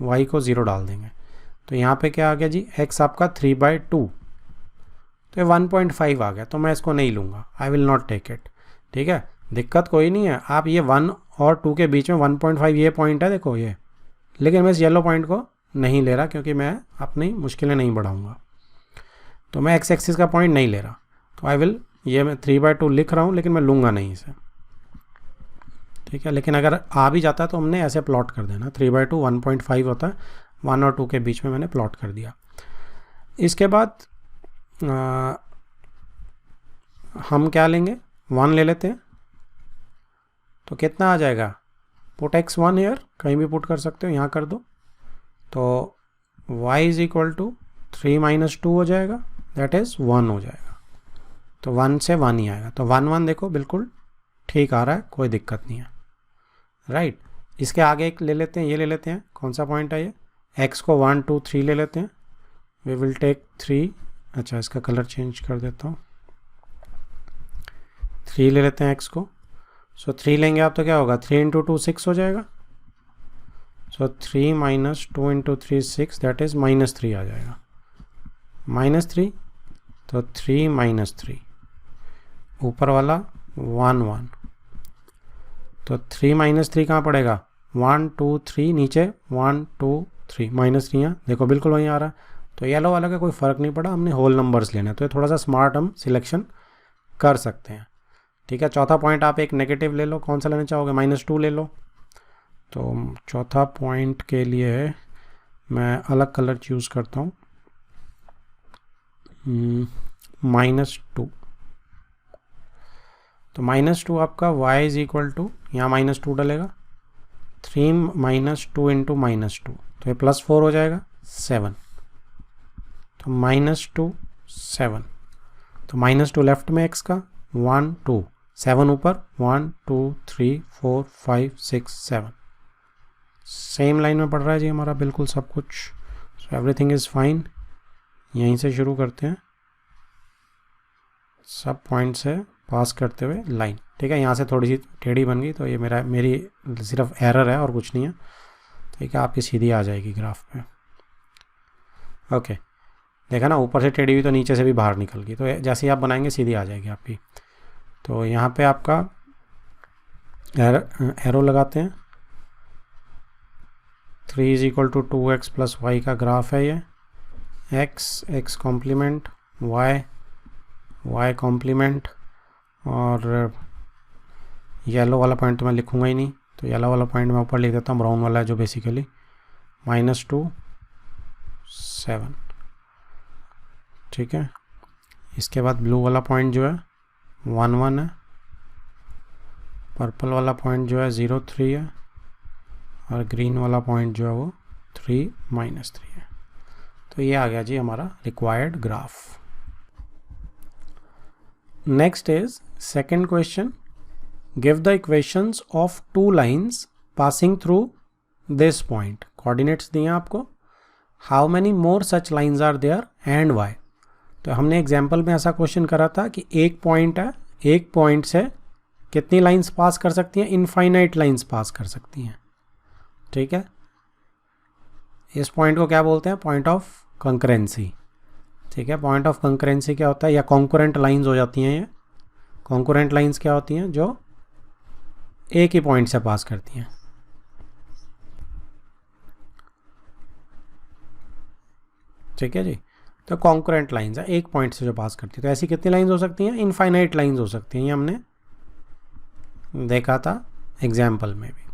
y को 0 डाल देंगे। तो यहाँ पे क्या आ गया जी, x आपका 3/2, तो ये 1.5 आ गया, तो मैं इसको नहीं लूँगा, I will not take it. ठीक है, दिक्कत कोई नहीं है, आप ये 1 और 2 के बीच में 1.5 ये पॉइंट है, देखो ये, लेकिन मैं इस येलो पॉइंट को नहीं ले रहा क्योंकि मैं अपनी मुश्किलें नहीं बढ़ाऊँगा, तो मैं x एक्सिस का पॉइंट नहीं ले रहा, तो आई विल, ये मैं 3/2 लिख रहा हूँ लेकिन मैं लूँगा नहीं इसे। ठीक है, लेकिन अगर आ भी जाता है तो हमने ऐसे प्लॉट कर देना, 3/2 1.5 होता है, 1 और 2 के बीच में मैंने प्लॉट कर दिया। इसके बाद हम क्या लेंगे, 1 ले लेते हैं, तो कितना आ जाएगा, पुट x1 हेयर, कहीं भी पुट कर सकते हो, यहाँ कर दो, तो y is equal to 3 minus 2 हो जाएगा, दैट इज़ 1 हो जाएगा, तो 1 से 1 ही आएगा, तो 1 1 देखो बिल्कुल ठीक आ रहा है, कोई दिक्कत नहीं है, राइट। इसके आगे एक ले लेते हैं, ये ले लेते हैं, कौन सा पॉइंट है ये, x को 1 2 3 ले लेते हैं, वी विल टेक 3, अच्छा इसका कलर चेंज कर देता हूँ, 3 ले लेते हैं x को, सो 3 लेंगे आप तो क्या होगा, 3 इंटू 2 6 हो जाएगा, सो 3 माइनस 2 इंटू 3 6, दैट इज़ -3 आ जाएगा, -3, तो 3 माइनस 3, ऊपर वाला 1 1, तो 3 माइनस 3 कहाँ पड़ेगा, 1 2 3, नीचे 1 2 3, -3 यहाँ देखो बिल्कुल वहीं आ रहा है, तो येलो वाला का कोई फ़र्क नहीं पड़ा, हमने होल नंबर्स लेने, तो ये थोड़ा सा स्मार्ट हम सिलेक्शन कर सकते हैं। ठीक है, चौथा पॉइंट आप एक नेगेटिव ले लो, कौन सा लेना चाहोगे, -2 ले लो, तो चौथा पॉइंट के लिए मैं अलग कलर चूज़ करता हूँ, -2, तो -2 आपका y इज इक्वल टू, यहाँ -2 डलेगा, 3 माइनस 2 इंटू -2, तो ये +4 हो जाएगा 7, तो -2 7, तो -2 लेफ्ट में x का 1 2 7 ऊपर 1 2 3 4 5 6 7, सेम लाइन में पड़ रहा है जी हमारा बिल्कुल सब कुछ, सो एवरीथिंग इज़ फाइन। यहीं से शुरू करते हैं, सब पॉइंट से पास करते हुए लाइन। ठीक है, यहाँ से थोड़ी सी टेढ़ी बन गई, तो ये मेरी सिर्फ एरर है और कुछ नहीं है। ठीक है, आपकी सीधी आ जाएगी ग्राफ पे। ओके, देखा ना, ऊपर से टेढ़ी हुई तो नीचे से भी बाहर निकल गई, तो जैसे ही आप बनाएंगे सीधी आ जाएगी आपकी। तो यहाँ पे आपका एरो लगाते हैं, 3 is equal to 2x plus y का ग्राफ है ये, x कॉम्प्लीमेंट y कॉम्प्लीमेंट, और येलो वाला पॉइंट तो मैं लिखूंगा ही नहीं, तो येलो वाला पॉइंट मैं ऊपर लिख देता हूँ, ब्राउन वाला है जो बेसिकली -2 7। ठीक है, इसके बाद ब्लू वाला पॉइंट जो है 1 1 है, पर्पल वाला पॉइंट जो है 0 3 है, और ग्रीन वाला पॉइंट जो है वो 3 -3 है। तो ये आ गया जी हमारा required graph. Next is second question, give the equations of 2 lines passing through this point. Coordinates दिए हैं आपको, how many more such lines are there and why. तो हमने एग्जाम्पल में ऐसा क्वेश्चन करा था कि एक पॉइंट है, एक पॉइंट से कितनी लाइंस पास कर सकती हैं, इनफाइनाइट लाइंस पास कर सकती हैं। ठीक है, इस पॉइंट को क्या बोलते हैं, पॉइंट ऑफ कंकरेंसी। ठीक है, पॉइंट ऑफ कंकरेंसी क्या होता है, या कॉन्करेंट लाइंस हो जाती हैं। ये कॉन्करेंट लाइंस क्या होती हैं, जो एक ही पॉइंट से पास करती हैं। ठीक है जी, तो कॉन्करेंट लाइंस है, एक पॉइंट से जो पास करती है। तो ऐसी कितनी लाइंस हो सकती हैं, इनफाइनाइट लाइंस हो सकती हैं। ये हमने देखा था एग्जाम्पल में भी।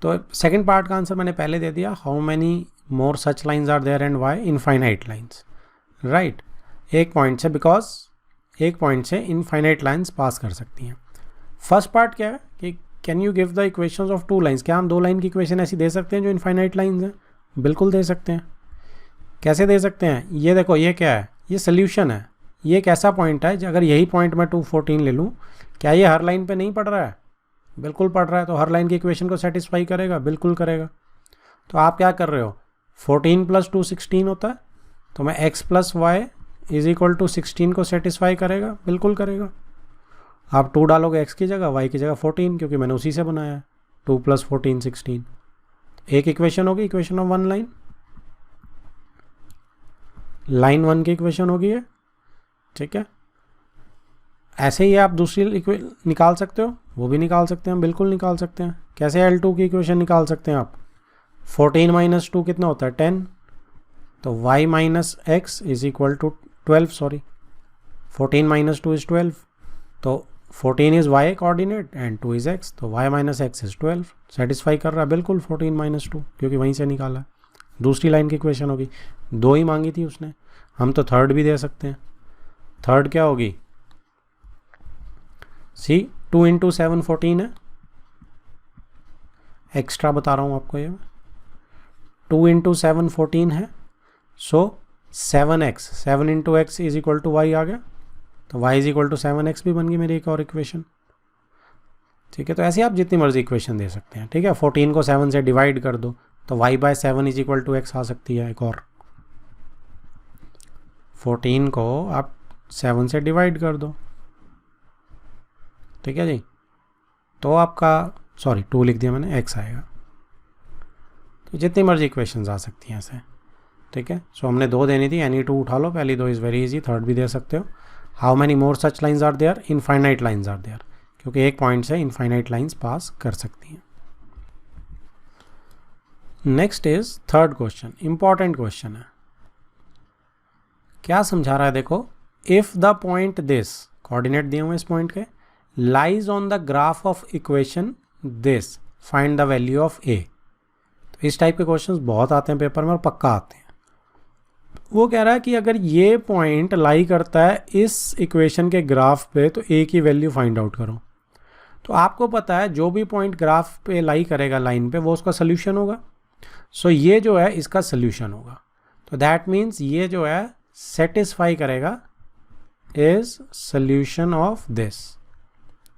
तो सेकंड पार्ट का आंसर मैंने पहले दे दिया, how many more such lines are there and why, infinite lines. Right, एक पॉइंट से, बिकॉज एक पॉइंट से इनफाइनाइट लाइंस पास कर सकती हैं। फर्स्ट पार्ट क्या है कि can you give the equations of two lines, क्या हम दो लाइन की इक्वेशन ऐसी दे सकते हैं जो इनफाइनाइट लाइंस हैं? बिल्कुल दे सकते हैं। कैसे दे सकते हैं, ये देखो, ये क्या है, ये सोल्यूशन है। ये एक ऐसा पॉइंट है, अगर यही पॉइंट मैं 214 ले लूँ, क्या ये हर लाइन पे नहीं पड़ रहा है? बिल्कुल पड़ रहा है। तो हर लाइन की इक्वेशन को सेटिस्फाई करेगा, बिल्कुल करेगा। तो आप क्या कर रहे हो, 14 + 2 16 होता है, तो मैं x + y = 16 को सेटिस्फाई करेगा, बिल्कुल करेगा। आप 2 डालोगे x की जगह, y की जगह 14, क्योंकि मैंने उसी से बनाया है। 2 + 14 16, एक इक्वेशन होगी, equation of one line, line 1 की इक्वेशन होगी ये। ठीक है, ऐसे ही आप दूसरी निकाल सकते हो, वो भी निकाल सकते हैं, बिल्कुल निकाल सकते हैं। कैसे L2 की इक्वेशन निकाल सकते हैं आप, 14 - 2 कितना होता है, 10, तो y - x = 12, सॉरी 14 - 2 is 12, तो 14 is y coordinate and 2 is x, तो y - x इज़ 12, सेटिस्फाई कर रहा है बिल्कुल 14 - 2, क्योंकि वहीं से निकाला है। दूसरी लाइन की इक्वेशन होगी, 2 ही मांगी थी उसने, हम तो थर्ड भी दे सकते हैं। थर्ड क्या होगी, सी 2 × 7 14 है, एक्स्ट्रा बता रहा हूँ आपको ये, 2 × 7 14 है, सो 7x, 7 × x = y आ गया, तो y = 7x भी बन गई मेरी एक और इक्वेशन। ठीक है, तो ऐसे आप जितनी मर्जी इक्वेशन दे सकते हैं। ठीक है, 14 को 7 से डिवाइड कर दो, तो y/7 = x आ सकती है। एक और 14 को आप 7 से डिवाइड कर दो, ठीक है जी, तो आपका, सॉरी 2 लिख दिया मैंने, x आएगा। तो जितनी मर्जी इक्वेशंस आ सकती हैं ऐसे। ठीक है, सो हमने 2 देनी थी, एनी 2 उठा लो, पहली 2 इज़ वेरी इजी, थर्ड भी दे सकते हो। How many more such lines are there, infinite lines are there, क्योंकि एक पॉइंट से इनफाइनाइट लाइंस पास कर सकती हैं। Next is third question, important question है। क्या समझा रहा है, देखो, if the point this, coordinate दिए हुए इस पॉइंट के, lies on the graph of equation this, find the value of A. तो इस टाइप के क्वेश्चंस बहुत आते हैं पेपर में और पक्का आते हैं। वो कह रहा है कि अगर ये पॉइंट लाई करता है इस इक्वेशन के ग्राफ पे, तो ए की वैल्यू फाइंड आउट करो। तो आपको पता है जो भी पॉइंट ग्राफ पे लाई करेगा लाइन पे, वो उसका सोल्यूशन होगा। सो ये जो है इसका सोल्यूशन होगा, तो दैट मीन्स ये जो है सेटिस्फाई करेगा इज सोल्यूशन ऑफ दिस।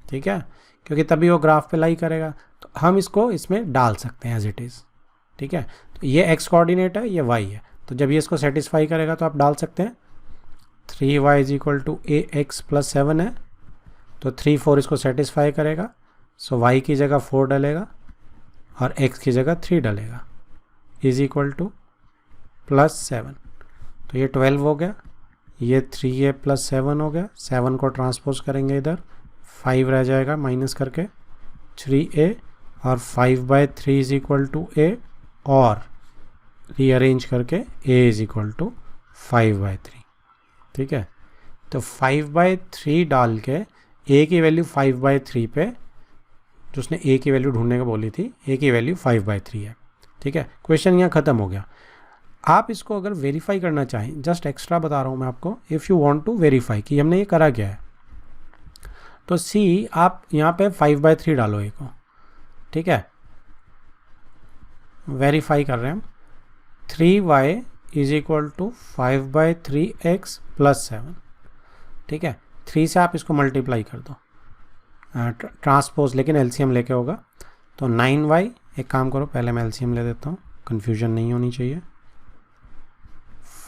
ठीक है, क्योंकि तभी वो ग्राफ पे लाई करेगा, तो हम इसको इसमें डाल सकते हैं एज इट इज़। ठीक है, तो ये x कोऑर्डिनेट है, ये y है, तो जब ये इसको सेटिस्फाई करेगा तो आप डाल सकते हैं 3y = ax + 7 है, तो 3 4 इसको सेटिस्फाई करेगा, सो y की जगह 4 डलेगा और x की जगह 3 डलेगा, = +7, तो ये 12 हो गया, ये 3a + 7 हो गया, 7 को ट्रांसपोज करेंगे इधर, 5 रह जाएगा माइनस करके, 3a और 5/3 = a, और रीअरेंज करके a = 5/3। ठीक है, तो 5/3 डाल के a की वैल्यू 5/3 पे, जो उसने a की वैल्यू ढूंढने को बोली थी, a की वैल्यू 5/3 है। ठीक है, क्वेश्चन यहाँ ख़त्म हो गया। आप इसको अगर वेरीफाई करना चाहें, जस्ट एक्स्ट्रा बता रहा हूँ मैं आपको, if you want to verify कि हमने ये करा क्या है, तो सी आप यहाँ पे 5/3 डालो a को। ठीक है, वेरीफाई कर रहे हैं हम, 3y = 5/3x + 7। ठीक है, 3 से आप इसको मल्टीप्लाई कर दो, ट्रांसपोज, लेकिन एलसीएम लेके होगा, तो 9y, एक काम करो पहले मैं एलसीएम ले देता हूँ, कन्फ्यूजन नहीं होनी चाहिए।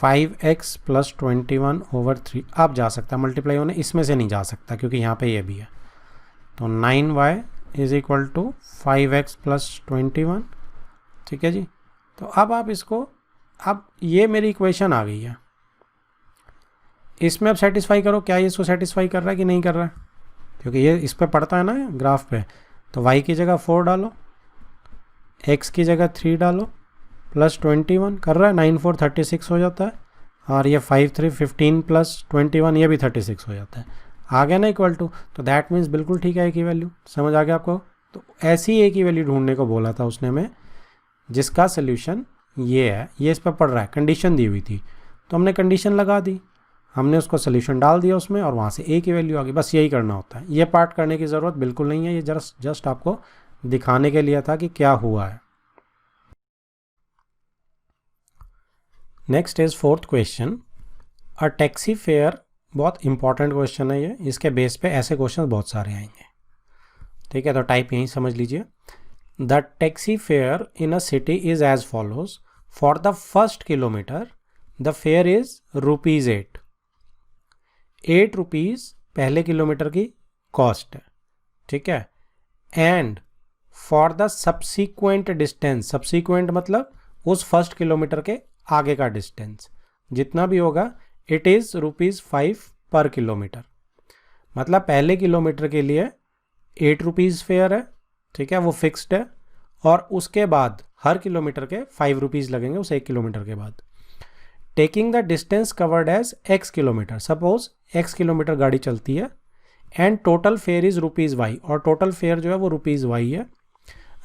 5x प्लस 21/3 आप जा सकता है, मल्टीप्लाई होने इसमें से नहीं जा सकता क्योंकि यहाँ पे ये भी है। तो 9y is equal to 5x plus 21, ठीक है जी। तो अब आप इसको, अब ये मेरी इक्वेशन आ गई है, इसमें अब सेटिस्फाई करो क्या ये इसको सेटिस्फाई कर रहा है कि नहीं कर रहा है, क्योंकि ये इस पे पड़ता है ना ग्राफ पे। तो y की जगह 4 डालो, x की जगह 3 डालो, प्लस 21 कर रहा है, 9 4 36 हो जाता है, और ये 5 3 15 प्लस 21 ये भी 36 हो जाता है, आ गया ना इक्वल टू। तो दैट मीन्स बिल्कुल ठीक है, ए की वैल्यू समझ आ गया आपको। तो ऐसी ए की वैल्यू ढूंढने को बोला था उसने हमें, जिसका सोल्यूशन ये है, ये इस पर पड़ रहा है, कंडीशन दी हुई थी तो हमने कंडीशन लगा दी, हमने उसको सोल्यूशन डाल दिया उसमें और वहाँ से ए की वैल्यू आ गई। बस यही करना होता है, ये पार्ट करने की ज़रूरत बिल्कुल नहीं है, ये जस्ट आपको दिखाने के लिए था कि क्या हुआ है। Next is 4th question, a taxi fare. बहुत इंपॉर्टेंट क्वेश्चन है ये, इसके बेस पे ऐसे क्वेश्चन बहुत सारे आएंगे, ठीक है। तो टाइप यहीं समझ लीजिए। The taxi fare in a city is as follows, for the first kilometre the fare is ₹8। 8 rupees पहले किलोमीटर की कॉस्ट है, ठीक है। And for the subsequent distance, subsequent मतलब उस फर्स्ट किलोमीटर के आगे का डिस्टेंस जितना भी होगा, इट इज़ ₹5 पर किलोमीटर। मतलब पहले किलोमीटर के लिए 8 रुपीज़ फेयर है, ठीक है, वो फिक्स्ड है, और उसके बाद हर किलोमीटर के 5 रुपीज़ लगेंगे उस 1 किलोमीटर के बाद। Taking the distance covered as x kilometre, suppose x kilometre गाड़ी चलती है, and total fare is ₹y, और टोटल फेयर जो है वो ₹y है।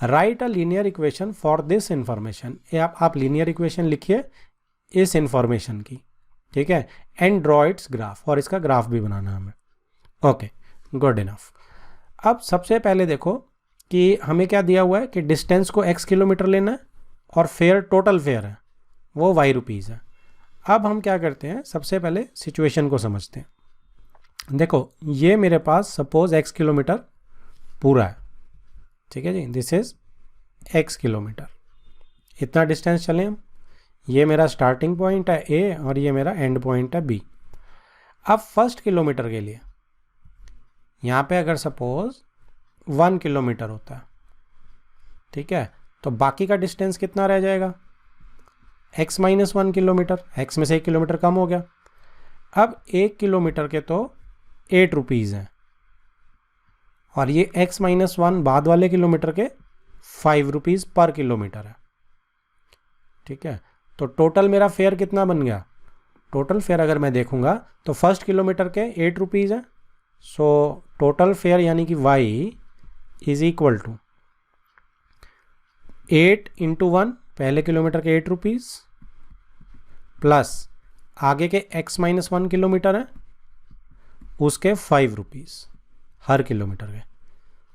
Write a linear equation for this information, आप लीनियर इक्वेशन लिखिए इस इंफॉर्मेशन की, ठीक है, एंड ड्रॉ इट्स ग्राफ, और इसका ग्राफ भी बनाना है हमें। Okay, good enough. अब सबसे पहले देखो कि हमें क्या दिया हुआ है कि डिस्टेंस को x किलोमीटर लेना है और फेयर टोटल फेयर है वो y रुपीज़ है। अब हम क्या करते हैं, सबसे पहले सिचुएशन को समझते हैं। देखो ये मेरे पास सपोज x किलोमीटर पूरा है, ठीक है जी, दिस इज x किलोमीटर, इतना डिस्टेंस चले हम, ये मेरा स्टार्टिंग पॉइंट है A और ये मेरा एंड पॉइंट है B। अब फर्स्ट किलोमीटर के लिए यहाँ पे अगर सपोज 1 किलोमीटर होता है, ठीक है, तो बाकी का डिस्टेंस कितना रह जाएगा, x माइनस 1 किलोमीटर, x में से 1 किलोमीटर कम हो गया। अब 1 किलोमीटर के तो 8 रुपीज़ हैं, और ये x माइनस 1 बाद वाले किलोमीटर के 5 रुपीज़ पर किलोमीटर है, ठीक है। तो टोटल मेरा फेयर कितना बन गया, टोटल फेयर अगर मैं देखूंगा तो फर्स्ट किलोमीटर के 8 रुपीज़ है, सो टोटल फेयर यानी कि y is equal to 8 into 1, पहले किलोमीटर के 8 रुपीज़, प्लस आगे के x माइनस 1 किलोमीटर है उसके 5 रुपीज़ हर किलोमीटर के,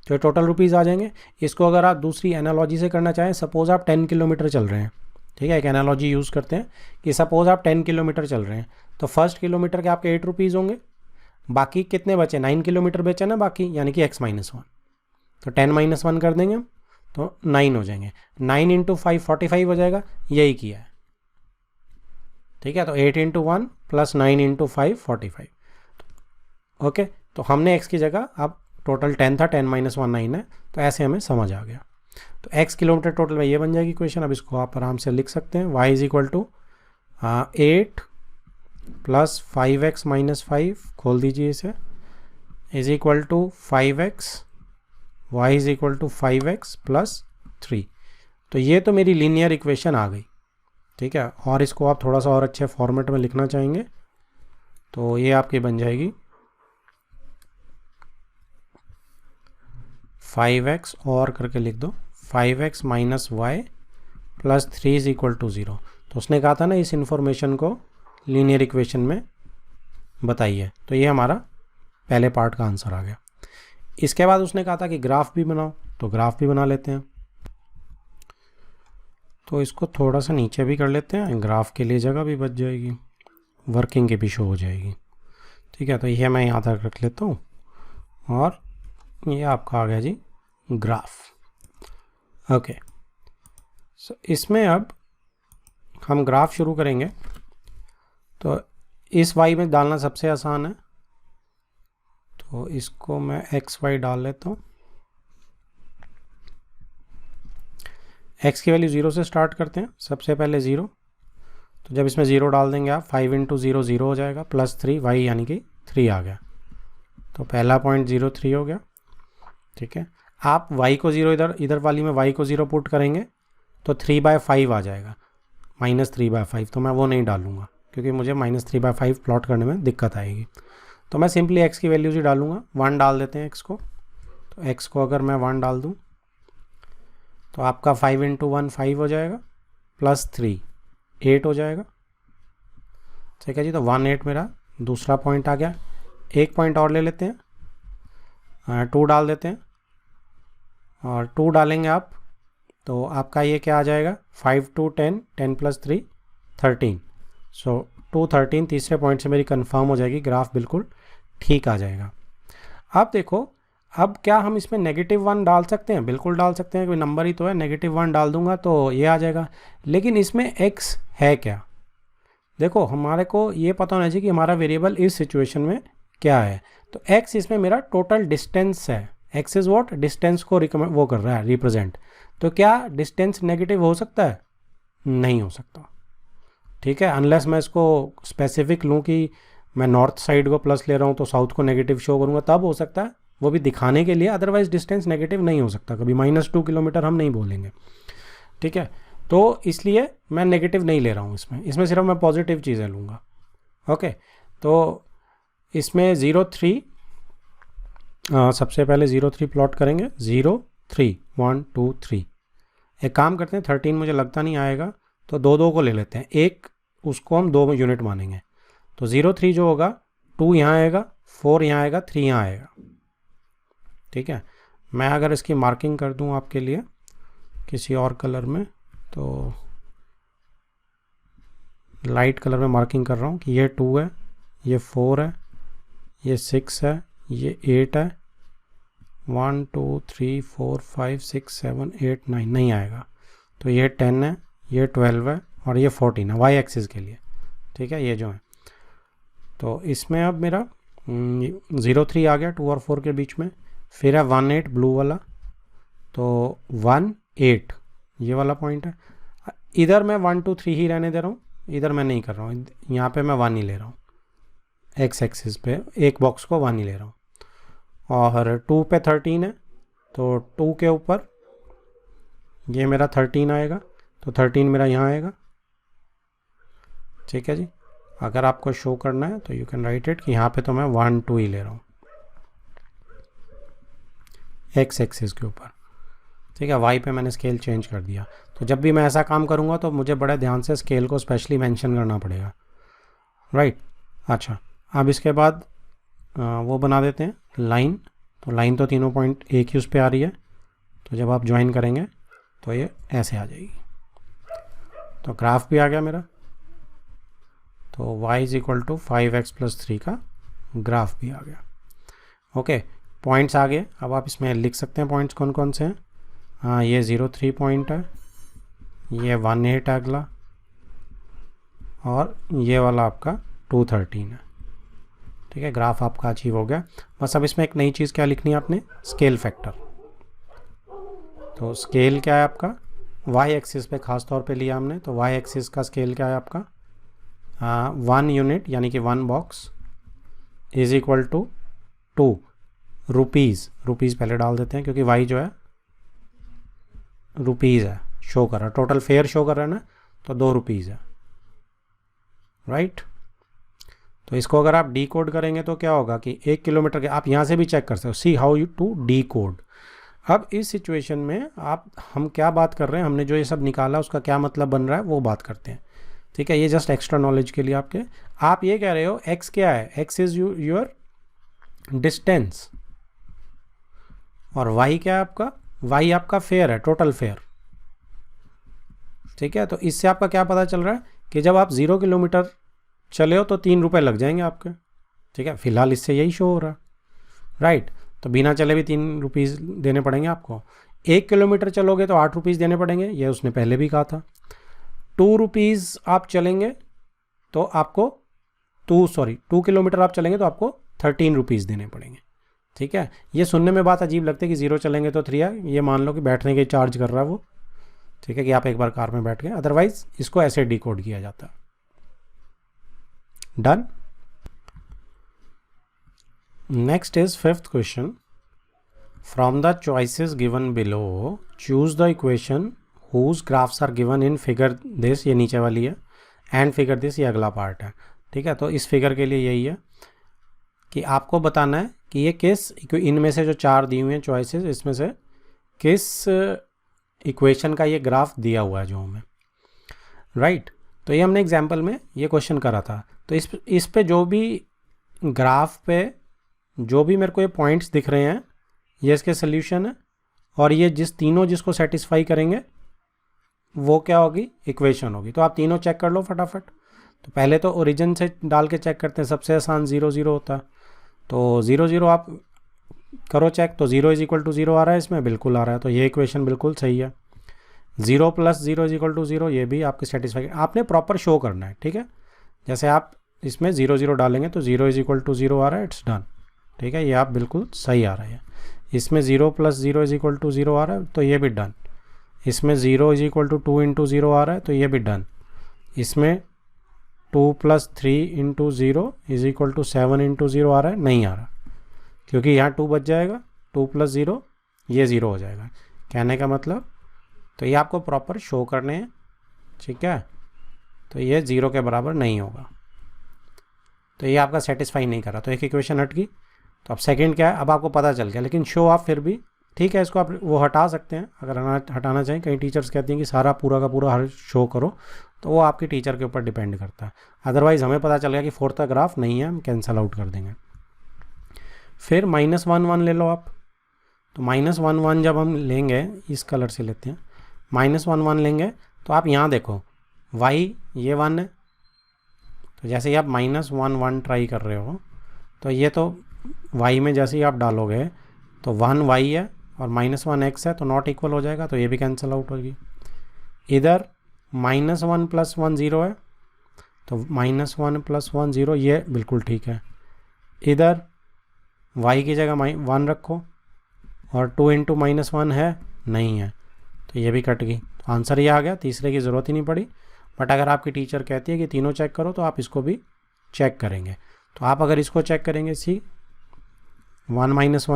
तो टोटल रुपीज़ आ जाएंगे। इसको अगर आप दूसरी एनालॉजी से करना चाहें, सपोज आप 10 किलोमीटर चल रहे हैं, ठीक है, एक एनालॉजी यूज़ करते हैं कि सपोज आप 10 किलोमीटर चल रहे हैं, तो फर्स्ट किलोमीटर के आपके 8 रुपीज़ होंगे, बाकी कितने बचे, 9 किलोमीटर बचे ना बाकी, यानी कि x माइनस 1, तो 10 माइनस 1 कर देंगे हम तो 9 हो जाएंगे, 9 इंटू 5 45 हो जाएगा, यही किया है, ठीक है। तो 8 इंटू 1 प्लस 9 इंटू 5 45, ओके। तो हमने x की जगह, अब टोटल 10 था, 10 माइनस 1 9 है, तो ऐसे हमें समझ आ गया। तो x किलोमीटर टोटल में ये बन जाएगी इक्वेशन। अब इसको आप आराम से लिख सकते हैं, y is equal to 8 plus 5x minus 5, खोल दीजिए इसे, is equal to 5x, y is equal to 5x plus 3। तो ये तो मेरी लीनियर इक्वेशन आ गई, ठीक है। और इसको आप थोड़ा सा और अच्छे फॉर्मेट में लिखना चाहेंगे तो ये आपकी बन जाएगी 5x और करके लिख दो, 5x minus y plus 3 is equal to 0। तो उसने कहा था ना इस इंफॉर्मेशन को लीनियर इक्वेशन में बताइए, तो ये हमारा पहले पार्ट का आंसर आ गया। इसके बाद उसने कहा था कि ग्राफ भी बनाओ, तो ग्राफ भी बना लेते हैं। तो इसको थोड़ा सा नीचे भी कर लेते हैं, ग्राफ के लिए जगह भी बच जाएगी, वर्किंग की भी शो हो जाएगी, ठीक है। तो ये मैं यहाँ तक रख लेता हूँ, और ये आपका आ गया जी ग्राफ, ओके। सो इसमें अब हम ग्राफ शुरू करेंगे। तो इस y में डालना सबसे आसान है, तो इसको मैं xy डाल लेता हूँ। x की वैल्यू 0 से स्टार्ट करते हैं, सबसे पहले 0, तो जब इसमें 0 डाल देंगे आप 5 इंटू 0 0 हो जाएगा, प्लस 3 y यानी कि 3 आ गया, तो पहला पॉइंट 0 3 हो गया। ठीक है, आप y को 0 इधर वाली में y को 0 पुट करेंगे तो 3/5 आ जाएगा, -3/5, तो मैं वो नहीं डालूंगा क्योंकि मुझे -3/5 प्लॉट करने में दिक्कत आएगी। तो मैं सिंपली x की वैल्यूज ही डालूंगा, 1 डाल देते हैं x को, तो x को अगर मैं 1 डाल दूं तो आपका 5 इंटू 1 5 हो जाएगा, प्लस 3 8 हो जाएगा। ठीक है जी, तो 1 8 मेरा दूसरा पॉइंट आ गया। एक पॉइंट और ले लेते हैं, 2 डाल देते हैं, और 2 डालेंगे आप तो आपका ये क्या आ जाएगा, 5 2 10 10 प्लस 3 13, सो 2 13 तीसरे पॉइंट से मेरी कंफर्म हो जाएगी, ग्राफ बिल्कुल ठीक आ जाएगा। अब देखो, अब क्या हम इसमें -1 डाल सकते हैं? बिल्कुल डाल सकते हैं, कोई नंबर ही तो है, -1 डाल दूंगा तो ये आ जाएगा। लेकिन इसमें x है क्या? देखो, हमारे को ये पता होना चाहिए कि हमारा वेरिएबल इस सिचुएशन में क्या है। तो x इसमें मेरा टोटल डिस्टेंस है, x इज व्हाट, डिस्टेंस को वो कर रहा है, रिप्रेजेंट। तो क्या डिस्टेंस नेगेटिव हो सकता है? नहीं हो सकता। ठीक है, अनलेस मैं इसको स्पेसिफिक लूँ कि मैं नॉर्थ साइड को प्लस ले रहा हूँ तो साउथ को नेगेटिव शो करूँगा, तब हो सकता है, वो भी दिखाने के लिए, अदरवाइज डिस्टेंस नेगेटिव नहीं हो सकता कभी, -2 किलोमीटर हम नहीं बोलेंगे। ठीक है, तो इसलिए मैं नेगेटिव नहीं ले रहा हूँ इसमें सिर्फ मैं पॉजिटिव चीज़ें लूँगा। ओके, तो इसमें 0 3, सबसे पहले 0 3 प्लॉट करेंगे, 0 3 1 2 3। एक काम करते हैं, 13 मुझे लगता नहीं आएगा, तो 2 2 को ले लेते हैं, एक उसको हम 2 यूनिट मानेंगे। तो 0 3 जो होगा, 2 यहाँ आएगा, 4 यहाँ आएगा, 3 यहाँ आएगा। ठीक है, मैं अगर इसकी मार्किंग कर दूं आपके लिए किसी और कलर में, तो लाइट कलर में मार्किंग कर रहा हूँ कि ये 2 है, ये 4 है, ये 6 है, ये 8 है, 1 2 3 4 5 6 7 8 9 नहीं आएगा, तो ये 10 है, ये 12 है, और ये 14 है वाई एक्सिस के लिए। ठीक है, ये जो है, तो इसमें अब मेरा 0 3 आ गया 2 और 4 के बीच में, फिर है 1 8 ब्लू वाला, तो 1 8 ये वाला पॉइंट है। इधर मैं 1 2 3 ही रहने दे रहा हूँ, इधर मैं नहीं कर रहा हूँ, यहाँ पे मैं 1 ही ले रहा हूँ, एक्स एक्सिस पे एक बॉक्स को 1 ही ले रहा हूँ। और 2 पे 13 है, तो 2 के ऊपर ये मेरा 13 आएगा, तो 13 मेरा यहाँ आएगा। ठीक है जी, अगर आपको शो करना है तो यू कैन राइट इट कि यहाँ पे तो मैं 1 2 ही ले रहा हूँ एक्स एक्सिस के ऊपर। ठीक है, वाई पे मैंने स्केल चेंज कर दिया। तो जब भी मैं ऐसा काम करूँगा तो मुझे बड़े ध्यान से स्केल को स्पेशली मेंशन करना पड़ेगा, राइट। अच्छा, अब इसके बाद वो बना देते हैं लाइन। तो लाइन तो तीनों पॉइंट एक ही उस पर आ रही है, तो जब आप ज्वाइन करेंगे तो ये ऐसे आ जाएगी। तो ग्राफ भी आ गया मेरा, तो y is equal to 5x + 3 का ग्राफ भी आ गया। ओके, पॉइंट्स आ गए। अब आप इसमें लिख सकते हैं पॉइंट्स कौन कौन से हैं। हाँ, ये 0 3 पॉइंट है, ये 1 8 है अगला, और ये वाला आपका 2 13 है। ठीक है, ग्राफ आपका अचीव हो गया। बस अब इसमें एक नई चीज़ क्या लिखनी है आपने, स्केल फैक्टर। तो स्केल क्या है आपका, वाई एक्सिस पे खास तौर पे लिया हमने, तो वाई एक्सिस का स्केल क्या है आपका, 1 यूनिट यानी कि 1 box is equal to 2 rupees. Rupees पहले डाल देते हैं क्योंकि वाई जो है रुपीज़ है, शो कर रहा है, टोटल फेयर शो कर रहा है ना, तो 2 रुपीज़ है, राइट। तो इसको अगर आप डी कोड करेंगे तो क्या होगा कि 1 किलोमीटर के, आप यहाँ से भी चेक कर सकते हो, see how you to decode. अब इस सिचुएशन में हम क्या बात कर रहे हैं, हमने जो ये सब निकाला उसका क्या मतलब बन रहा है वो बात करते हैं। ठीक है, ये जस्ट एक्स्ट्रा नॉलेज के लिए आपके, आप ये कह रहे हो x क्या है, x इज योर डिस्टेंस, और y क्या है आपका, y आपका फेयर है, टोटल फेयर। ठीक है, तो इससे आपका क्या पता चल रहा है कि जब आप 0 किलोमीटर चले हो तो 3 रुपये लग जाएंगे आपके। ठीक है, फिलहाल इससे यही शो हो रहा है, राइट। तो बिना चले भी 3 रुपीज़ देने पड़ेंगे आपको। 1 किलोमीटर चलोगे तो 8 रुपीज़ देने पड़ेंगे, ये उसने पहले भी कहा था। 2 रुपीज़ आप चलेंगे तो आपको 2 किलोमीटर आप चलेंगे तो आपको 13 रुपीज़ देने पड़ेंगे। ठीक है, ये सुनने में बात अजीब लगती है कि 0 चलेंगे तो 3 है, ये मान लो कि बैठने के चार्ज कर रहा है वो। ठीक है, कि आप एक बार कार में बैठ गए, अदरवाइज इसको ऐसे डिकोड किया जाता है। Done. Next is 5th question. From the choices given below choose the equation whose graphs are given in figure this, ये नीचे वाली है, एंड फिगर दिस, ये अगला पार्ट है। ठीक है, तो इस फिगर के लिए यही है कि आपको बताना है कि ये किस इनमें से जो 4 दी हुई हैं चॉइसेस, इसमें से किस इक्वेशन का ये ग्राफ दिया हुआ है जो हमें, राइट। तो ये हमने एग्जाम्पल में ये क्वेश्चन करा था। तो इस पे जो भी ग्राफ पे जो भी मेरे को ये पॉइंट्स दिख रहे हैं, ये इसके सोल्यूशन है, और ये तीनों जिसको सेटिस्फाई करेंगे वो क्या होगी, इक्वेशन होगी। तो आप तीनों चेक कर लो फटाफट। तो पहले तो ओरिजिन से डाल के चेक करते हैं, सबसे आसान 0 0 होता है। तो 0 0 आप करो चेक, तो 0 = 0 आ रहा है, इसमें बिल्कुल आ रहा है, तो ये इक्वेशन बिल्कुल सही है। 0 + 0 = 0, ये भी आपके सेटिस्फाई, आपने प्रॉपर शो करना है। ठीक है, जैसे आप इसमें 0 0 डालेंगे तो 0 = 0 आ रहा है, इट्स डन। ठीक है, ये आप बिल्कुल सही आ रहा है। इसमें 0 + 0 = 0 आ रहा है, तो ये भी डन। इसमें 0 = 2 × 0 आ रहा है, तो ये भी डन। इसमें 2 + 3 × 0 = 7 × 0 आ रहा है, नहीं आ रहा, क्योंकि यहाँ 2 बच जाएगा, 2 + 0 ये 0 हो जाएगा। कहने का मतलब, तो ये आपको प्रॉपर शो करने हैं। ठीक है, तो ये 0 के बराबर नहीं होगा, तो ये आपका सेटिस्फाई नहीं कर रहा, तो एक इक्वेशन हट गई। तो अब सेकंड क्या है, अब आपको पता चल गया, लेकिन शो आप फिर भी, ठीक है, इसको आप वो हटा सकते हैं अगर हटाना चाहें। कई टीचर्स कहती हैं कि सारा पूरा का पूरा हर शो करो, तो वो आपके टीचर के ऊपर डिपेंड करता है। अदरवाइज़ हमें पता चल गया कि 4th का ग्राफ नहीं है, हम कैंसिल आउट कर देंगे। फिर -1 1 ले लो आप। तो -1 1 जब हम लेंगे, इस कलर से लेते हैं, -1 1 लेंगे, तो आप यहाँ देखो y ये 1 है, तो जैसे ही आप -1 1 ट्राई कर रहे हो, तो ये तो y में जैसे ही आप डालोगे तो 1 y है और -1 x है, तो नॉट इक्वल हो जाएगा, तो ये भी कैंसिल आउट होगी। इधर -1 + 1 0 है, तो -1 + 1 0, ये बिल्कुल ठीक है। इधर y की जगह 1 रखो, और 2 × -1 है, नहीं है, तो ये भी कट गई। तो आंसर ये आ गया, तीसरे की ज़रूरत ही नहीं पड़ी। बट अगर आपकी टीचर कहती है कि तीनों चेक करो, तो आप इसको भी चेक करेंगे। तो आप अगर इसको चेक करेंगे, 1 -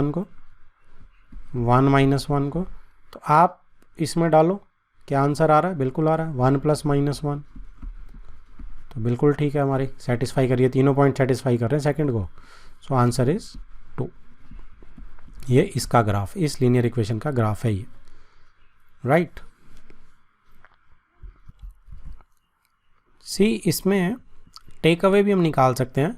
1 को, तो आप इसमें डालो, क्या आंसर आ रहा है, बिल्कुल आ रहा है, 1 + -1, तो बिल्कुल ठीक है, हमारी सेटिस्फाई करिए, तीनों पॉइंट सेटिस्फाई कर रहे हैं सेकंड को। So answer is 2। ये इसका ग्राफ, इस लीनियर इक्वेशन का ग्राफ है ये, राइट। सी इसमें टेक अवे भी हम निकाल सकते हैं।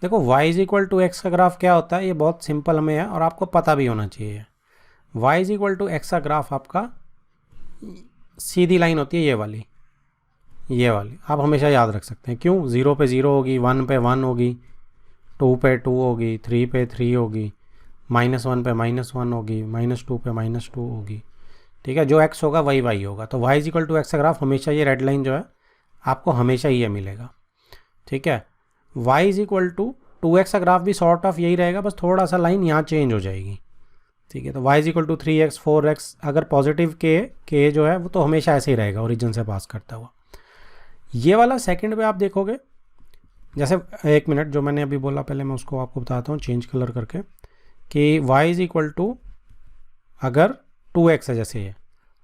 देखो y = x का ग्राफ क्या होता है, ये बहुत सिंपल हमें है और आपको पता भी होना चाहिए। y = x का ग्राफ आपका सीधी लाइन होती है, ये वाली आप हमेशा याद रख सकते हैं। क्यों, 0 पे 0 होगी, 1 पे 1 होगी, 2 पे 2 होगी, 3 पे 3 होगी, -1 पे -1 होगी, -2 पे -2 होगी। ठीक है, जो x होगा वही y होगा। तो y = x का ग्राफ हमेशा, ये रेड लाइन जो है आपको हमेशा ये मिलेगा। ठीक है, y = 2x का ग्राफ भी सॉर्ट ऑफ यही रहेगा, बस थोड़ा सा लाइन यहाँ चेंज हो जाएगी। ठीक है, तो y = 3x 4x, अगर पॉजिटिव k जो है वो तो हमेशा ऐसे ही रहेगा, ओरिजिन से पास करता हुआ। ये वाला सेकंड पे आप देखोगे, जैसे 1 मिनट जो मैंने अभी बोला पहले, मैं उसको आपको बताता हूँ चेंज कलर करके, कि y = अगर 2x है जैसे ये,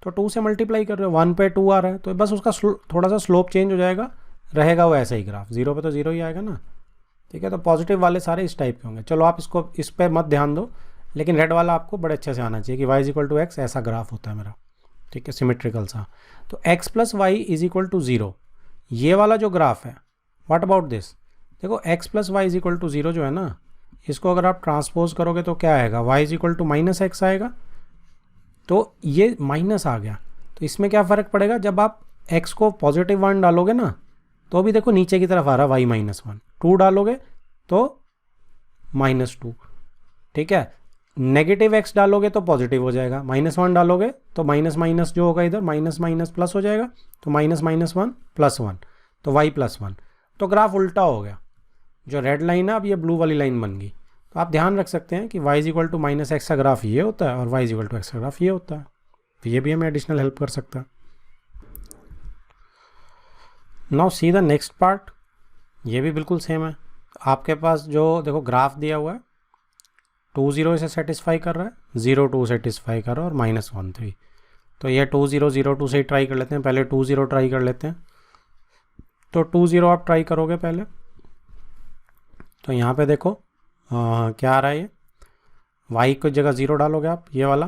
तो 2 से मल्टीप्लाई कर रहे हो, 1 पे 2 आ रहा है, तो बस उसका थोड़ा सा स्लोप चेंज हो जाएगा, रहेगा वो ऐसा ही ग्राफ, 0 पे तो 0 ही आएगा ना। ठीक है, तो पॉजिटिव वाले सारे इस टाइप के होंगे। चलो आप इसको इस पर मत ध्यान दो, लेकिन रेड वाला आपको बड़े अच्छे से आना चाहिए कि y = x ऐसा ग्राफ होता है मेरा। ठीक है, सिमेट्रिकल सा। तो x + y = 0, ये वाला जो ग्राफ है, व्हाट अबाउट दिस, देखो x + y = 0 जो है ना, इसको अगर आप ट्रांसपोज करोगे तो क्या आएगा, y = -x आएगा, तो ये माइनस आ गया। तो इसमें क्या फ़र्क पड़ेगा, जब आप x को +1 डालोगे ना, तो भी देखो नीचे की तरफ आ रहा है y -1, 2 डालोगे तो -2। ठीक है, नेगेटिव x डालोगे तो पॉजिटिव हो जाएगा, -1 डालोगे तो माइनस जो होगा इधर माइनस प्लस हो जाएगा, तो -1 + 1, तो y + 1, तो ग्राफ उल्टा हो गया। जो रेड लाइन है अब ये ब्लू वाली लाइन बन गई। तो आप ध्यान रख सकते हैं कि y is equal to minus x का ग्राफ ये होता है और y is equal to x का ग्राफ ये होता है। तो ये भी हमें एडिशनल हेल्प कर सकता है। Now see the next part, ये भी बिल्कुल सेम है। आपके पास जो देखो ग्राफ दिया हुआ है 2 0 इसे सेटिस्फाई कर रहा है, 0 2 सेटिस्फाई कर रहा है और माइनस 1 3। तो ये 2 0 0 2 से ही ट्राई कर लेते हैं। पहले 2 0 ट्राई कर लेते हैं। तो 2 0 आप ट्राई करोगे पहले। तो यहाँ पे देखो क्या आ रहा है, ये y की जगह 0 डालोगे आप ये वाला,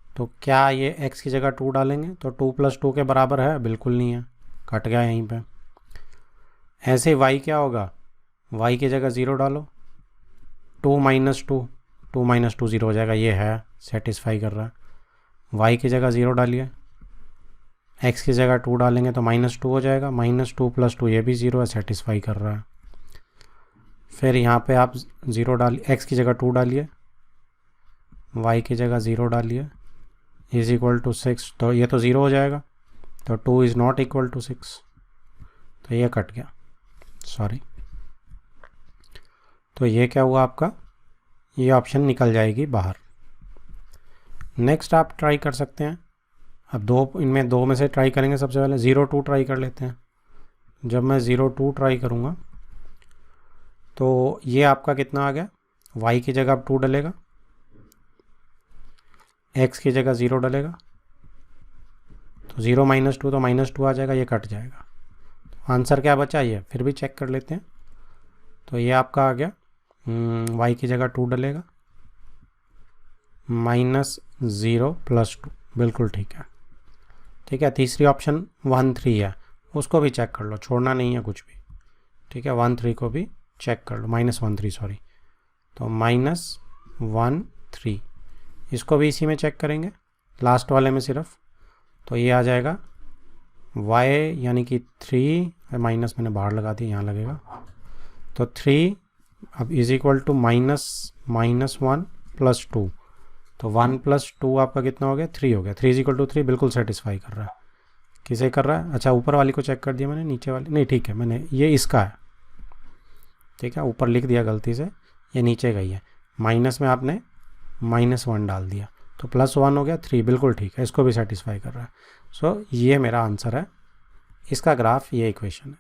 तो क्या ये x की जगह 2 डालेंगे तो 2 + 2 के बराबर है, बिल्कुल नहीं है, कट गया यहीं पे। ऐसे ही y क्या होगा, y की जगह 0 डालो, 2 - 2, 2 - 2 0 हो जाएगा, ये है सेटिस्फाई कर रहा है। y की जगह 0 डालिए, x की जगह 2 डालेंगे तो -2 हो जाएगा, -2 + 2 ये भी 0 है, सेटिस्फाई कर रहा है। फिर यहाँ पे आप 0 डालिए, x की जगह 2 डालिए, y की जगह 0 डालिए, इज इक्वल टू 6, तो ये तो 0 हो जाएगा, तो 2 इज़ नॉट इक्वल टू 6, तो ये कट गया, सॉरी। तो ये क्या हुआ आपका, ये ऑप्शन निकल जाएगी बाहर। नेक्स्ट आप ट्राई कर सकते हैं। अब इनमें दो में से ट्राई करेंगे। सबसे पहले 0 2 ट्राई कर लेते हैं। जब मैं 0 2 ट्राई करूँगा तो ये आपका कितना आ गया, y की जगह आप 2 डलेगा, x की जगह 0 डलेगा, तो 0 - 2 तो -2 आ जाएगा, ये कट जाएगा। तो आंसर क्या बचा, ये फिर भी चेक कर लेते हैं। तो ये आपका आ गया y की जगह 2 डलेगा, -0 + 2, बिल्कुल ठीक है। ठीक है, तीसरी ऑप्शन 1 3 है, उसको भी चेक कर लो, छोड़ना नहीं है कुछ भी। ठीक है, 1 3 को भी चेक कर लो, -1 3 सॉरी, तो -1 3, इसको भी इसी में चेक करेंगे, लास्ट वाले में सिर्फ। तो ये आ जाएगा y यानी कि 3 माइनस मैंने बाहर लगा दी, यहाँ लगेगा, तो 3 अब इज इक्वल टू -1 + 2, तो 1 + 2 आपका कितना हो गया, 3 हो गया। 3 इज इक्वल टू 3 बिल्कुल सेटिस्फाई कर रहा है। किसे कर रहा है, अच्छा ऊपर वाली को चेक कर दिया मैंने, नीचे वाली नहीं, ठीक है, मैंने ये इसका है, ठीक है, ऊपर लिख दिया गलती से, ये नीचे गई है, माइनस में आपने -1 डाल दिया, तो +1 हो गया, 3 बिल्कुल ठीक है, इसको भी सेटिस्फाई कर रहा है। सो ये मेरा आंसर है, इसका ग्राफ ये इक्वेशन है।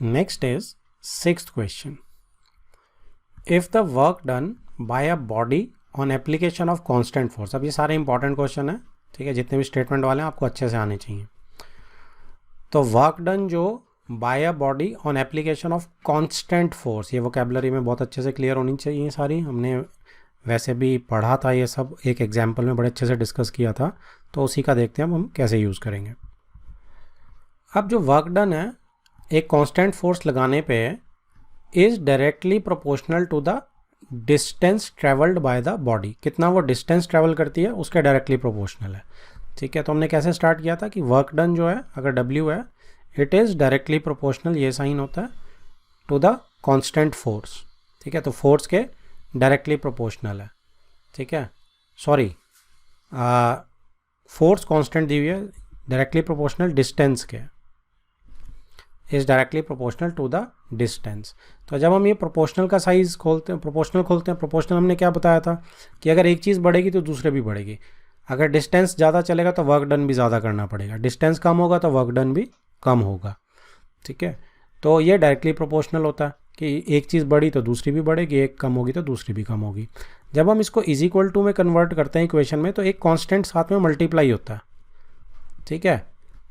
Next is 6th question, if the work done by a body on application of constant force. अब ये सारे इंपॉर्टेंट क्वेश्चन है, ठीक है, जितने भी स्टेटमेंट वाले हैं आपको अच्छे से आने चाहिए। तो वर्क डन जो by a body on application of constant force, ये वोकेबलरी में बहुत अच्छे से क्लियर होनी चाहिए सारी, हमने वैसे भी पढ़ा था ये सब, एक एग्जाम्पल में बड़े अच्छे से डिस्कस किया था, तो उसी का देखते हैं हम कैसे यूज़ करेंगे। अब जो वर्क डन है एक कांस्टेंट फोर्स लगाने पे is directly proportional to the distance travelled by the body, कितना वो डिस्टेंस ट्रेवल करती है उसके डायरेक्टली प्रोपोर्शनल है। ठीक है, तो हमने कैसे स्टार्ट किया था कि वर्क डन जो है अगर W है इट इज़ डायरेक्टली प्रोपोर्शनल, ये साइन होता है, टू द कांस्टेंट फोर्स। ठीक है, तो फोर्स के डायरेक्टली प्रोपोर्शनल है। ठीक है, सॉरी, फोर्स कांस्टेंट दी हुई है, डायरेक्टली प्रोपोर्शनल डिस्टेंस के, is directly proportional to the distance. तो जब हम ये प्रोपोर्शनल का साइज खोलते हैं, प्रोपोर्शनल हमने क्या बताया था कि अगर एक चीज़ बढ़ेगी तो दूसरे भी बढ़ेगी, अगर डिस्टेंस ज़्यादा चलेगा तो वर्क डन भी ज़्यादा करना पड़ेगा, डिस्टेंस कम होगा तो वर्क डन भी कम होगा। ठीक है, तो ये डायरेक्टली प्रोपोर्शनल होता है कि एक चीज़ बढ़ी तो दूसरी भी बढ़ेगी, एक कम होगी तो दूसरी भी कम होगी। जब हम इसको इज इक्वल टू में कन्वर्ट करते हैं इक्वेशन में, तो एक कांस्टेंट साथ में मल्टीप्लाई होता है। ठीक है,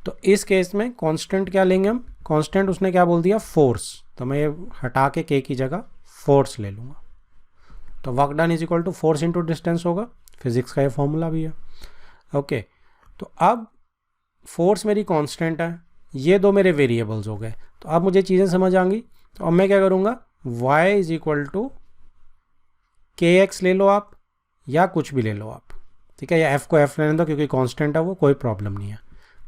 तो इस केस में कांस्टेंट क्या लेंगे हम, कांस्टेंट उसने क्या बोल दिया, फोर्स, तो मैं ये हटा के के की जगह फोर्स ले लूँगा, तो work done is equal to force into distance होगा, फिजिक्स का ये फॉर्मूला भी है। ओके, तो अब फोर्स मेरी कांस्टेंट है, ये दो मेरे वेरिएबल्स हो गए, तो अब मुझे चीज़ें समझ आएंगी। तो अब मैं क्या करूँगा, y is equal to kx ले लो आप या कुछ भी ले लो आप। ठीक है, या f को f लेने दो क्योंकि कांस्टेंट है वो, कोई प्रॉब्लम नहीं है।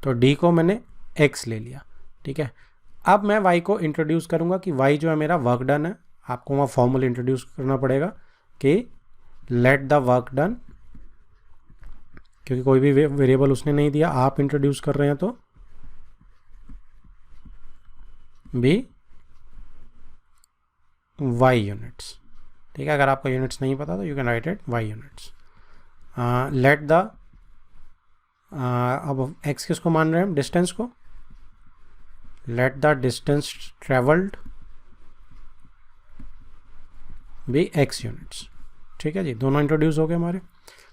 तो d को मैंने x ले लिया। ठीक है, अब मैं y को इंट्रोड्यूस करूँगा कि y जो है मेरा वर्क डन है, आपको वहाँ फॉर्मूला इंट्रोड्यूस करना पड़ेगा कि लेट द वर्क डन, क्योंकि कोई भी वेरिएबल उसने नहीं दिया, आप इंट्रोड्यूस कर रहे हैं, तो बी वाई यूनिट्स। ठीक है, अगर आपको यूनिट्स नहीं पता तो you can write it y units. Let the अब एक्स किसको मान रहे हैं हम, डिस्टेंस को। Let the distance travelled be x units. ठीक है जी, दोनों इंट्रोड्यूस हो गए हमारे।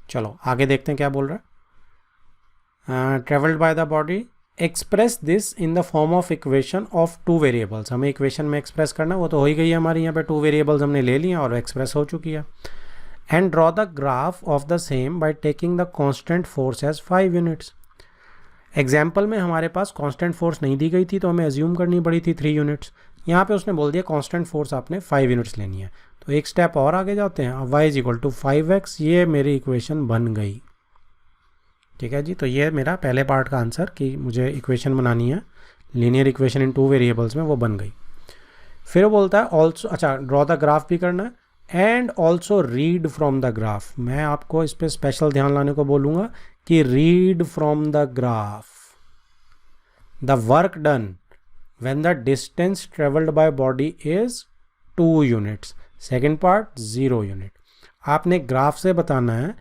चलो आगे देखते हैं क्या बोल रहा है। Travelled by the body, express this in the form of equation of two variables. हमें इक्वेशन में एक्सप्रेस करना, वो तो हो ही गई है हमारी यहाँ पे, टू वेरिएबल्स हमने ले लिए और एक्सप्रेस हो चुकी है। And draw the graph of the same by taking the constant force as 5 units. Example में हमारे पास कांस्टेंट फोर्स नहीं दी गई थी तो हमें एज्यूम करनी पड़ी थी 3 यूनिट्स। यहाँ पे उसने बोल दिया कांस्टेंट फोर्स आपने 5 यूनिट्स लेनी है, तो एक स्टेप और आगे जाते हैं। y is equal to 5x, ये मेरी इक्वेशन बन गई। ठीक है जी, तो ये मेरा पहले पार्ट का आंसर कि मुझे इक्वेशन बनानी है linear equation in two variables में, वो बन गई। फिर वो बोलता है ऑल्सो, अच्छा ड्रॉ द ग्राफ भी करना है, and also read from the graph. मैं आपको इस पर स्पेशल ध्यान लाने को बोलूँगा कि read from the graph the work done when the distance travelled by body is 2 units. Second part 0 unit. आपने ग्राफ से बताना है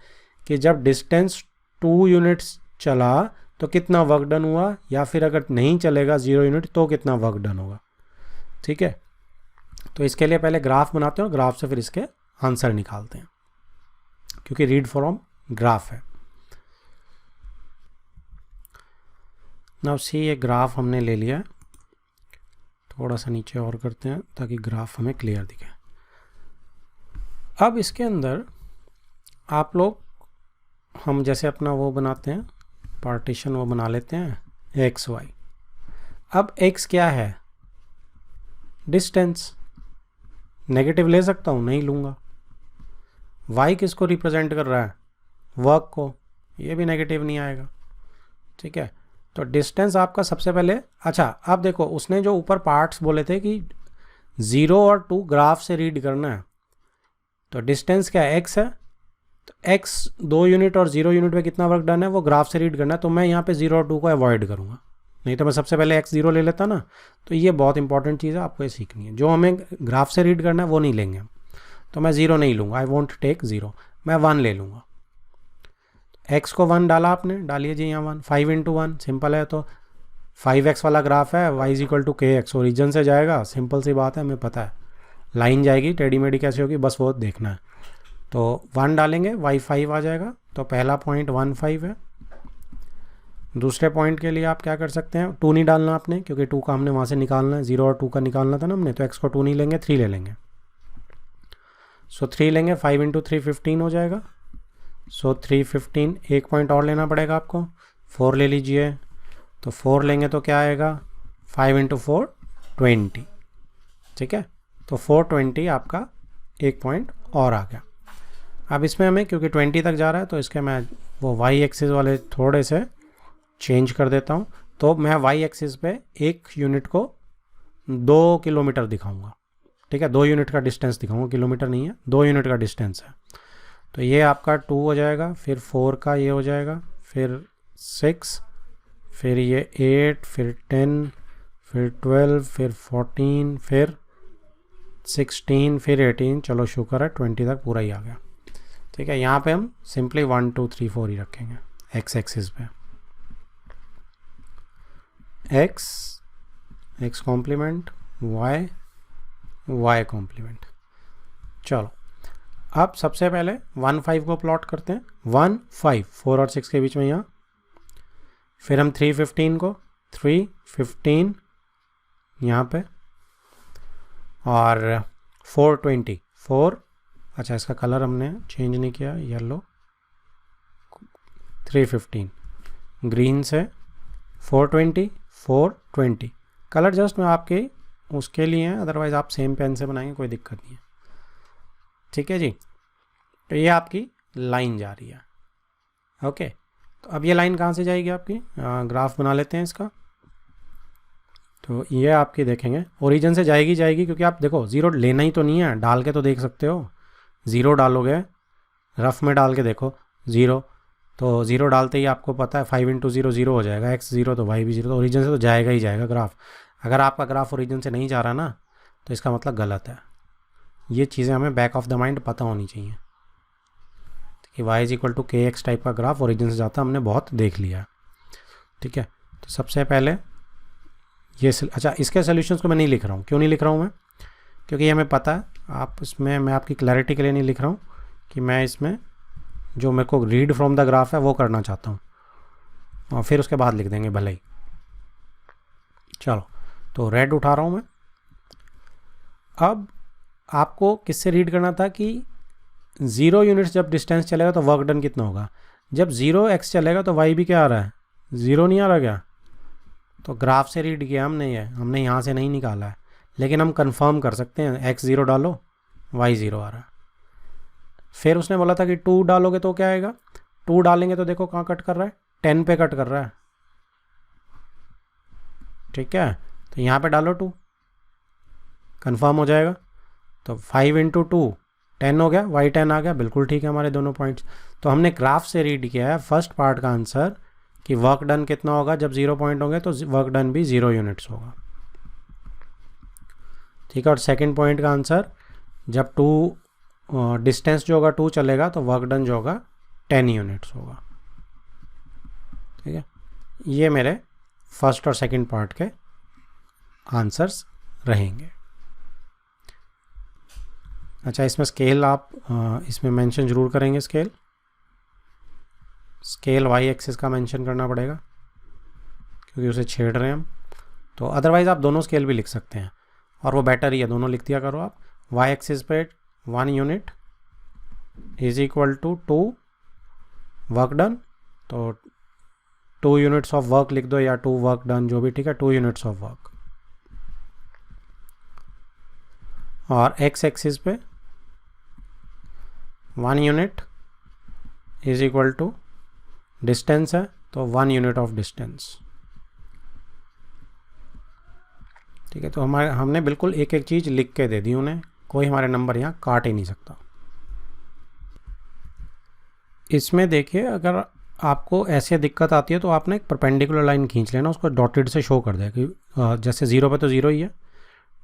कि जब डिस्टेंस 2 यूनिट्स चला तो कितना वर्क डन हुआ, या फिर अगर नहीं चलेगा 0 यूनिट तो कितना वर्क डन होगा। ठीक है, तो इसके लिए पहले ग्राफ बनाते हैं और ग्राफ से फिर इसके आंसर निकालते हैं, क्योंकि रीड फ्रॉम ग्राफ है। नाउ सी, ये ग्राफ हमने ले लिया है, थोड़ा सा नीचे और करते हैं ताकि ग्राफ हमें क्लियर दिखे। अब इसके अंदर आप लोग, हम जैसे अपना वो बनाते हैं पार्टीशन, वो बना लेते हैं एक्स वाई। अब एक्स क्या है, डिस्टेंस, नेगेटिव ले सकता हूँ, नहीं लूँगा। वाई किसको रिप्रेजेंट कर रहा है, वर्क को, ये भी नेगेटिव नहीं आएगा। ठीक है, तो डिस्टेंस आपका सबसे पहले, अच्छा अब देखो उसने जो ऊपर पार्ट्स बोले थे कि 0 और 2 ग्राफ से रीड करना है, तो डिस्टेंस क्या है, एक्स है, तो एक्स 2 यूनिट और 0 यूनिट में कितना वर्क डन है वो ग्राफ से रीड करना है। तो मैं यहाँ पे 0 और 2 को अवॉइड करूँगा, नहीं तो मैं सबसे पहले एक्स 0 ले लेता ना। तो ये बहुत इंपॉर्टेंट चीज़ है, आपको ये सीखनी है। जो हमें ग्राफ से रीड करना है वो नहीं लेंगे हम, तो मैं 0 नहीं लूँगा, आई वॉन्ट टेक 0, मैं 1 ले लूँगा। एक्स को 1 डाला आपने, डालिए जी यहाँ 1, 5 इंटू 1 सिंपल है, तो 5x वाला ग्राफ है, y is equal to kx, origin से जाएगा, सिंपल सी बात है, हमें पता है लाइन जाएगी, टेढ़ी मेढ़ी कैसे होगी बस वो देखना है। तो 1 डालेंगे, y 5 आ जाएगा, तो पहला पॉइंट 1 5 है। दूसरे पॉइंट के लिए आप क्या कर सकते हैं, 2 नहीं डालना आपने, क्योंकि 2 का हमने वहाँ से निकालना है, 0 और 2 का निकालना था ना हमने, तो x को 2 नहीं लेंगे, 3 ले लेंगे। सो 3 लेंगे, 5 इंटू 3 15 हो जाएगा। सो 3 15, एक पॉइंट और लेना पड़ेगा आपको, 4 ले लीजिए, तो 4 लेंगे तो क्या आएगा, 5 इंटू 4 20। ठीक है, तो 420 आपका एक पॉइंट और आ गया। अब इसमें हमें क्योंकि 20 तक जा रहा है तो इसके मैं वो y एक्सिस वाले थोड़े से चेंज कर देता हूँ। तो मैं y एक्सिस पे एक यूनिट को 2 किलोमीटर दिखाऊंगा। ठीक है, 2 यूनिट का डिस्टेंस दिखाऊंगा, किलोमीटर नहीं है, 2 यूनिट का डिस्टेंस है। तो ये आपका 2 हो जाएगा, फिर 4 का ये हो जाएगा, फिर 6, फिर ये 8, फिर 10, फिर 12, फिर 14, फिर 16, फिर 18, चलो शुक्र है 20 तक पूरा ही आ गया। ठीक है, यहाँ पे हम सिंपली 1 2 3 4 ही रखेंगे एक्स एक्सिस पे, एक्स कॉम्प्लीमेंट, वाई कॉम्प्लीमेंट। चलो अब सबसे पहले 1 5 को प्लॉट करते हैं, 1 5 4 और 6 के बीच में यहाँ, फिर हम 3 15 को 3 15 यहाँ पे, और 420 4, अच्छा इसका कलर हमने चेंज नहीं किया, येलो, 315 ग्रीन से 420 420, कलर जस्ट मैं आपके उसके लिए है, अदरवाइज आप सेम पेन से बनाएंगे कोई दिक्कत नहीं है। ठीक है जी, तो ये आपकी लाइन जा रही है। ओके, तो अब ये लाइन कहाँ से जाएगी आपकी, ग्राफ बना लेते हैं इसका। तो ये आपकी देखेंगे ओरिजिन से जाएगी क्योंकि आप देखो 0 लेना ही तो नहीं है, डाल के तो देख सकते हो, 0 डालोगे रफ में डाल के देखो 0, तो 0 डालते ही आपको पता है 5 इंटू 0 0 हो जाएगा, x 0 तो y भी 0, तो ओरिजिन से तो जाएगा ही जाएगा ग्राफ। अगर आपका ग्राफ ओरिजिन से नहीं जा रहा ना तो इसका मतलब गलत है। ये चीज़ें हमें बैक ऑफ द माइंड पता होनी चाहिए कि y is equal to k x type का ग्राफ ओरिजिन से जाता हमने बहुत देख लिया। ठीक है, तो सबसे पहले ये अच्छा, इसके सोल्यूशंस को मैं नहीं लिख रहा हूँ। क्यों नहीं लिख रहा हूँ मैं? क्योंकि ये हमें पता है, आप इसमें मैं आपकी क्लैरिटी के लिए नहीं लिख रहा हूँ कि मैं इसमें जो मेरे को रीड फ्रॉम द ग्राफ है वो करना चाहता हूँ, और फिर उसके बाद लिख देंगे भले ही। चलो, तो रेड उठा रहा हूँ मैं। अब आपको किससे रीड करना था कि 0 यूनिट्स जब डिस्टेंस चलेगा तो वर्क डन कितना होगा। जब 0x चलेगा तो y भी क्या आ रहा है, 0 नहीं आ रहा क्या? तो ग्राफ से रीड किया हमने, ये हमने यहाँ से नहीं निकाला है, लेकिन हम कंफर्म कर सकते हैं x 0 डालो y 0 आ रहा है। फिर उसने बोला था कि 2 डालोगे तो क्या आएगा, 2 डालेंगे तो देखो कहाँ कट कर रहा है, 10 पे कट कर रहा है। ठीक है, तो यहाँ पे डालो 2, कंफर्म हो जाएगा। तो 5 इंटू 2 10 हो गया, y 10 आ गया। बिल्कुल ठीक है हमारे दोनों पॉइंट्स। तो हमने ग्राफ से रीड किया है फर्स्ट पार्ट का आंसर कि वर्क डन कितना होगा जब 0 पॉइंट होंगे, तो वर्क डन भी 0 यूनिट्स होगा। ठीक है, और सेकंड पॉइंट का आंसर जब 2 डिस्टेंस जो होगा 2 चलेगा तो वर्क डन जो होगा 10 यूनिट्स होगा। ठीक है, ये मेरे फर्स्ट और सेकंड पार्ट के आंसर्स रहेंगे। अच्छा, इसमें स्केल आप इसमें मेंशन ज़रूर करेंगे। स्केल y एक्सिस का मेंशन करना पड़ेगा क्योंकि उसे छेड़ रहे हैं हम। तो अदरवाइज़ आप दोनों स्केल भी लिख सकते हैं और वो बेटर ही है, दोनों लिख दिया करो आप। y एक्सिस पे 1 unit is equal to 2 work done, तो 2 यूनिट्स ऑफ वर्क लिख दो या 2 वर्क डन, जो भी ठीक है, 2 यूनिट्स ऑफ वर्क। और x एक्सिस पे 1 unit is equal to distance है, तो 1 यूनिट ऑफ डिस्टेंस। ठीक है, तो हमने बिल्कुल एक एक चीज़ लिख के दे दी उन्हें, कोई हमारे नंबर यहाँ काट ही नहीं सकता। इसमें देखिए, अगर आपको ऐसे दिक्कत आती है तो आपने एक परपेंडिकुलर लाइन खींच लेना, उसको डॉटेड से शो कर दे कि जैसे 0 पे तो 0 ही है,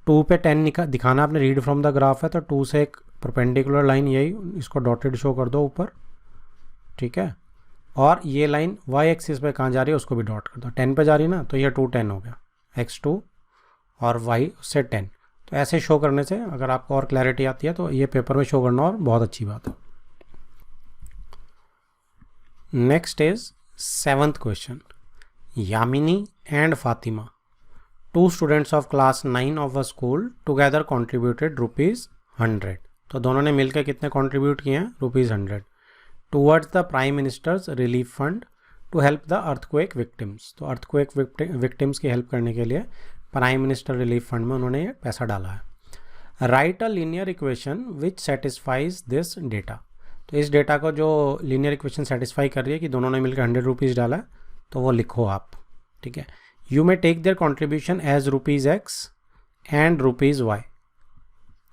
2 पे 10 दिखाना आपने, रीड फ्रॉम द ग्राफ है, तो 2 से एक परपेंडिकुलर लाइन यही, इसको डॉटेड शो कर दो ऊपर। ठीक है, और ये लाइन y एक्सिस पे कहाँ जा रही है उसको भी डॉट कर दो। 10 पे जा रही है ना, तो ये 2 10 हो गया, x2 और y उससे 10। तो ऐसे शो करने से अगर आपको और क्लैरिटी आती है तो ये पेपर में शो करना और बहुत अच्छी बात है। Next is 7th question. Yamini and Fatima, 2 students of class 9 of a school together contributed ₹100। तो दोनों ने मिलकर कितने कॉन्ट्रीब्यूट किए हैं, ₹100 towards the prime minister's relief fund to help the earthquake victims. तो अर्थक्वेक विक्टिम्स की हेल्प करने के लिए प्राइम मिनिस्टर रिलीफ फंड में उन्होंने ये पैसा डाला है। Write a linear equation which satisfies this data. तो इस डेटा को जो लीनियर इक्वेशन सेटिस्फाई कर रही है कि दोनों ने मिलकर ₹100 डाला है, तो वो लिखो आप। ठीक है, you may take their contribution as ₹X and ₹Y।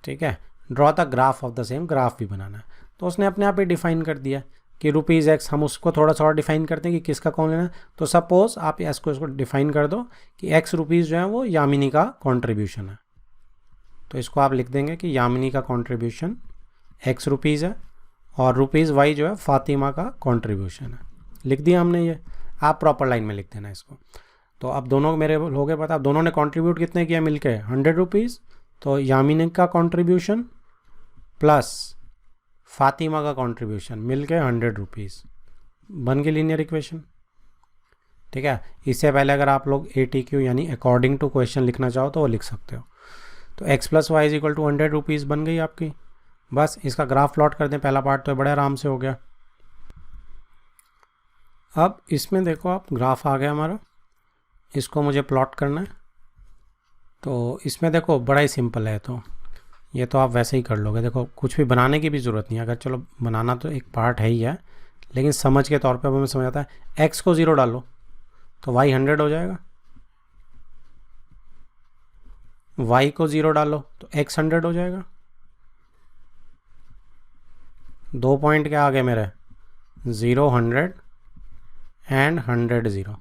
ठीक है, draw the graph of the same, graph भी बनाना है। तो उसने अपने आप ही डिफाइन कर दिया कि ₹X, हम उसको थोड़ा सा और डिफाइन करते हैं कि किसका कौन लेना है। तो सपोज आप इसको डिफाइन कर दो कि X रुपीज़ जो है वो यामिनी का कॉन्ट्रीब्यूशन है, तो इसको आप लिख देंगे कि यामिनी का कॉन्ट्रीब्यूशन X रुपीज़ है और ₹Y जो है फातिमा का कॉन्ट्रीब्यूशन है। लिख दिया हमने, ये आप प्रॉपर लाइन में लिख देना इसको। तो अब दोनों मेरे हो गए पता, अब दोनों ने कॉन्ट्रीब्यूट कितने किया मिलके, ₹100। तो यामिनी का कॉन्ट्रीब्यूशन प्लस फातिमा का कॉन्ट्रीब्यूशन मिलके ₹100 बन गई लीनियर इक्वेशन। ठीक है, इससे पहले अगर आप लोग ATQ यानी अकॉर्डिंग टू क्वेश्चन लिखना चाहो तो वो लिख सकते हो। तो x + y = ₹100 बन गई आपकी। बस इसका ग्राफ प्लॉट कर दें, पहला पार्ट तो बड़े आराम से हो गया। अब इसमें देखो आप, ग्राफ आ गया हमारा, इसको मुझे प्लॉट करना है। तो इसमें देखो बड़ा ही सिंपल है, तो ये तो आप वैसे ही कर लोगे। देखो कुछ भी बनाने की भी ज़रूरत नहीं है, अगर चलो बनाना तो एक पार्ट है ही है, लेकिन समझ के तौर पे हमें समझ आता है। x को 0 डालो तो y 100 हो जाएगा, y को 0 डालो तो x 100 हो जाएगा। 2 पॉइंट क्या आ गए मेरे, 0 100 एंड 100 0।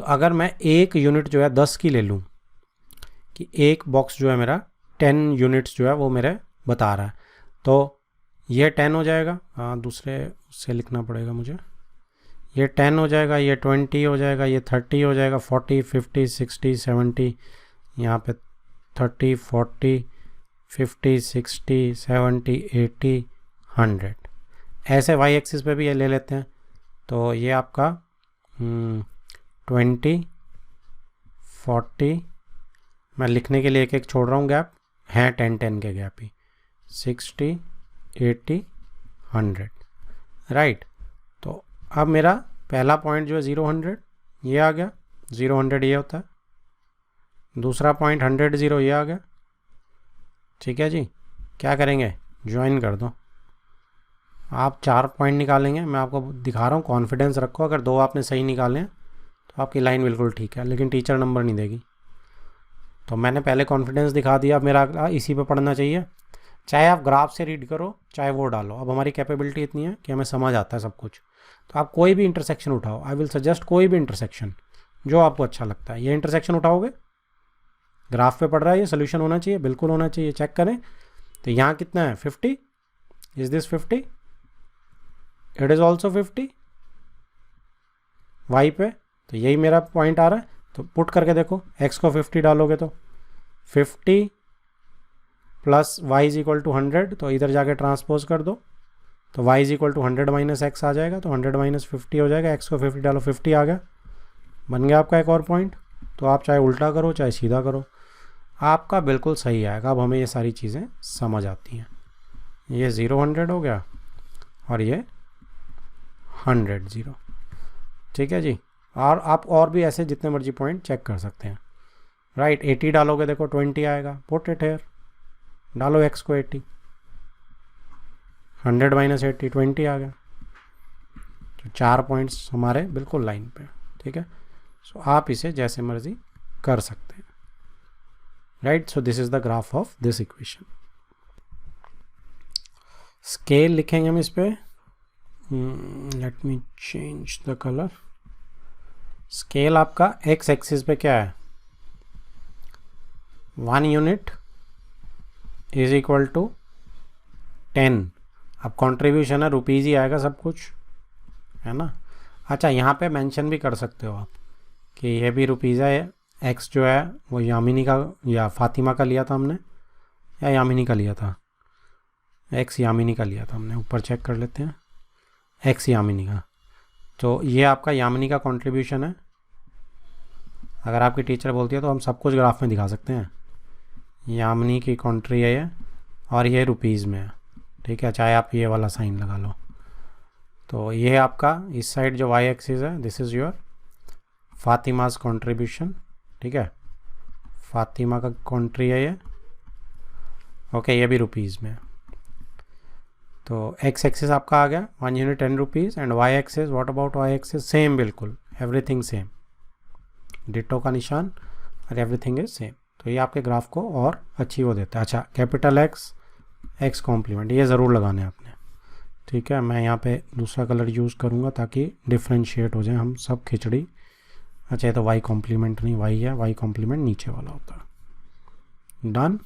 तो अगर मैं एक यूनिट जो है 10 की ले लूँ, कि एक बॉक्स जो है मेरा 10 यूनिट्स जो है वो मेरे बता रहा है, तो ये 10 हो जाएगा, हाँ दूसरे उससे लिखना पड़ेगा मुझे, ये 10 हो जाएगा, ये 20 हो जाएगा, ये 30 हो जाएगा, 40 50 60 70, यहाँ पे 30 40 50 60 70 80 100, ऐसे वाई एक्सिस पे भी ये ले लेते हैं। तो ये आपका 20 40, मैं लिखने के लिए एक एक छोड़ रहा हूँ गैप, हैं 10 के गैप ही, 60 80 100, राइट। तो अब मेरा पहला पॉइंट जो है 0 100 ये आ गया, 0 100 ये होता है, दूसरा पॉइंट 100 0 ये आ गया, ठीक है जी। क्या करेंगे, ज्वाइन कर दो, आप 4 पॉइंट निकालेंगे, मैं आपको दिखा रहा हूँ, कॉन्फिडेंस रखो, अगर 2 आपने सही निकाले हैं तो आपकी लाइन बिल्कुल ठीक है, लेकिन टीचर नंबर नहीं देगी। तो मैंने पहले कॉन्फिडेंस दिखा दिया, अब मेरा अगला इसी पे पढ़ना चाहिए, चाहे आप ग्राफ से रीड करो चाहे वो डालो। अब हमारी कैपेबिलिटी इतनी है कि हमें समझ आता है सब कुछ, तो आप कोई भी इंटरसेक्शन उठाओ, आई विल सजेस्ट कोई भी इंटरसेक्शन जो आपको अच्छा लगता है, ये इंटरसेक्शन उठाओगे, ग्राफ पे पढ़ रहा है, ये सोल्यूशन होना चाहिए, बिल्कुल होना चाहिए, चेक करें। तो यहाँ कितना है 50, is this 50, it is also 50 y पे, तो यही मेरा पॉइंट आ रहा है। तो पुट करके देखो, x को 50 डालोगे तो 50 plus Y is equal to 100, तो इधर जाके ट्रांसपोज कर दो, तो y is equal to 100 minus X आ जाएगा, तो 100 माइनस 50 हो जाएगा, x को 50 डालो 50 आ गया, बन गया आपका एक और पॉइंट। तो आप चाहे उल्टा करो चाहे सीधा करो, आपका बिल्कुल सही आएगा। अब हमें ये सारी चीज़ें समझ आती हैं, ये 0 100 हो गया और ये 100 0, ठीक है जी। और आप और भी ऐसे जितने मर्जी पॉइंट चेक कर सकते हैं, राइट। 80 डालोगे देखो 20 आएगा, पुट इट हियर, डालो x को 80, 100 माइनस 80 20 आ गया, तो 4 पॉइंट्स हमारे बिल्कुल लाइन पे, ठीक है। सो आप इसे जैसे मर्जी कर सकते हैं, right. So this is the graph of this equation. Scale लिखेंगे हम इस पे, let me change the colour. Scale आपका x एक्सिस पे क्या है, 1 यूनिट इज इक्वल टू 10, अब कंट्रीब्यूशन है रुपीज़ ही आएगा सब कुछ, है ना। अच्छा, यहाँ पे मेंशन भी कर सकते हो आप कि ये भी रुपीज़ है, x जो है वो यामिनी का या फातिमा का लिया था हमने, या यामिनी का लिया था, x यामिनी का लिया था हमने, ऊपर चेक कर लेते हैं, x यामिनी का। तो ये आपका यामिनी का कंट्रीब्यूशन है। अगर आपकी टीचर बोलती है तो हम सब कुछ ग्राफ में दिखा सकते हैं, यामिनी की कंट्री है ये, और ये रुपीज़ में है, ठीक है, चाहे आप ये वाला साइन लगा लो। तो ये आपका इस साइड जो y एक्सिस है, this is your Fatima's contribution, ठीक है, फातिमा का कंट्री है ये, ओके, ये भी रुपीज़ में है। तो x एक्सिस आपका आ गया 1 unit 10 rupees, and y axis, what about y axis, same, बिल्कुल एवरीथिंग सेम, डिटो का निशान और एवरीथिंग इज सेम। तो ये आपके ग्राफ को और अच्छी वो देता है। अच्छा, कैपिटल x कॉम्प्लीमेंट ये ज़रूर लगाना है आपने, ठीक है। मैं यहाँ पे दूसरा कलर यूज़ करूँगा ताकि डिफ्रेंशिएट हो जाए हम सब खिचड़ी। अच्छा, ये तो y कॉम्प्लीमेंट नहीं, y है, y कॉम्प्लीमेंट नीचे वाला होता है। Done.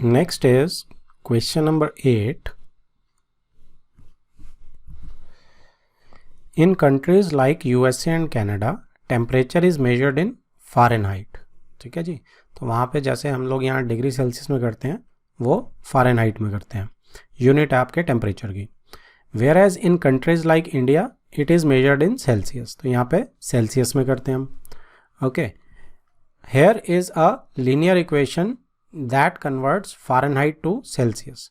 Next is question number 8। In countries like USA and Canada, temperature is measured in Fahrenheit, ठीक है जी। तो वहाँ पे जैसे हम लोग यहाँ डिग्री सेल्सियस में करते हैं, वो फ़ारेनहाइट में करते हैं, यूनिट है आपके टेम्परेचर की। Where as in countries like India it is measured in Celsius, तो यहाँ पे सेल्सियस में करते हैं हम, okay. Here is a linear equation that converts Fahrenheit to Celsius.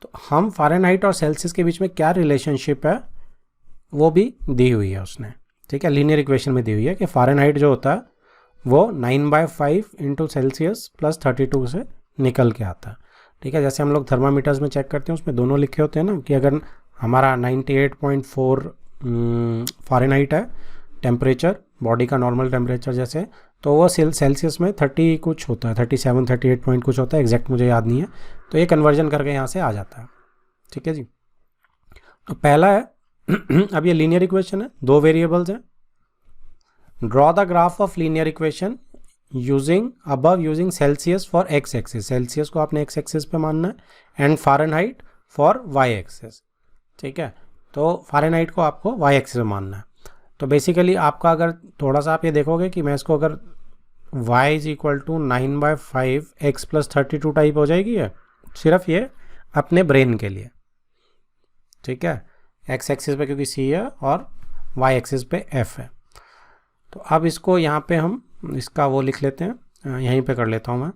तो हम फ़ारेनहाइट और सेल्सियस के बीच में क्या रिलेशनशिप है वो भी दी हुई है उसने, ठीक है, लीनियर इक्वेशन में दी हुई है कि फ़ारेनहाइट जो होता है वो 9/5 इंटू सेल्सियस प्लस 32 से निकल के आता है, ठीक है। जैसे हम लोग थर्मामीटर्स में चेक करते हैं उसमें दोनों लिखे होते हैं ना, कि अगर हमारा 98.4 फ़ारेनहाइट है टेम्परेचर, बॉडी का नॉर्मल टेम्परेचर जैसे, तो वो सेल्सियस में 30 कुछ होता है, 37 38 पॉइंट कुछ होता है, एग्जैक्ट मुझे याद नहीं है। तो ये कन्वर्जन करके यहाँ से आ जाता है, ठीक है जी। तो पहला है अब ये लीनियर इक्वेशन है, 2 वेरिएबल्स हैं, draw the graph of linear equation using Celsius for x axis, Celsius को आपने एक्स एक्सिस पे मानना है and Fahrenheit for y axis, ठीक है। तो फ़ारेनहाइट को आपको वाई एक्सिस में मानना है। तो बेसिकली आपका अगर थोड़ा सा आप ये देखोगे कि मैं इसको अगर y is equal to 9/5 x plus 32 type हो जाएगी है, सिर्फ ये अपने ब्रेन के लिए, ठीक है। x एक्सिस पे क्योंकि c है और y एक्सिस पे f है। तो अब इसको यहाँ पे हम इसका वो लिख लेते हैं, यहीं पे कर लेता हूँ मैं,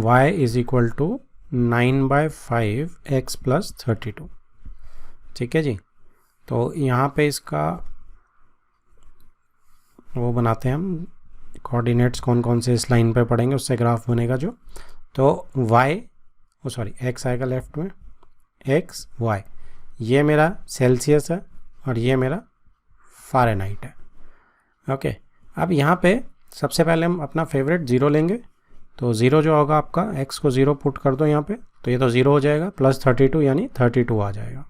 y is equal to 9/5 x plus 32, ठीक है जी। तो यहाँ पे इसका वो बनाते हैं हम, कोऑर्डिनेट्स कौन कौन से इस लाइन पे पड़ेंगे उससे ग्राफ बनेगा जो। तो x आएगा लेफ्ट में, x y, ये मेरा सेल्सियस है और ये मेरा फ़ारेनहाइट है, ओके। अब यहाँ पे सबसे पहले हम अपना फेवरेट 0 लेंगे। तो 0 जो होगा आपका, x को 0 पुट कर दो यहाँ पे, तो ये तो 0 हो जाएगा, प्लस 32 यानी 32 आ जाएगा।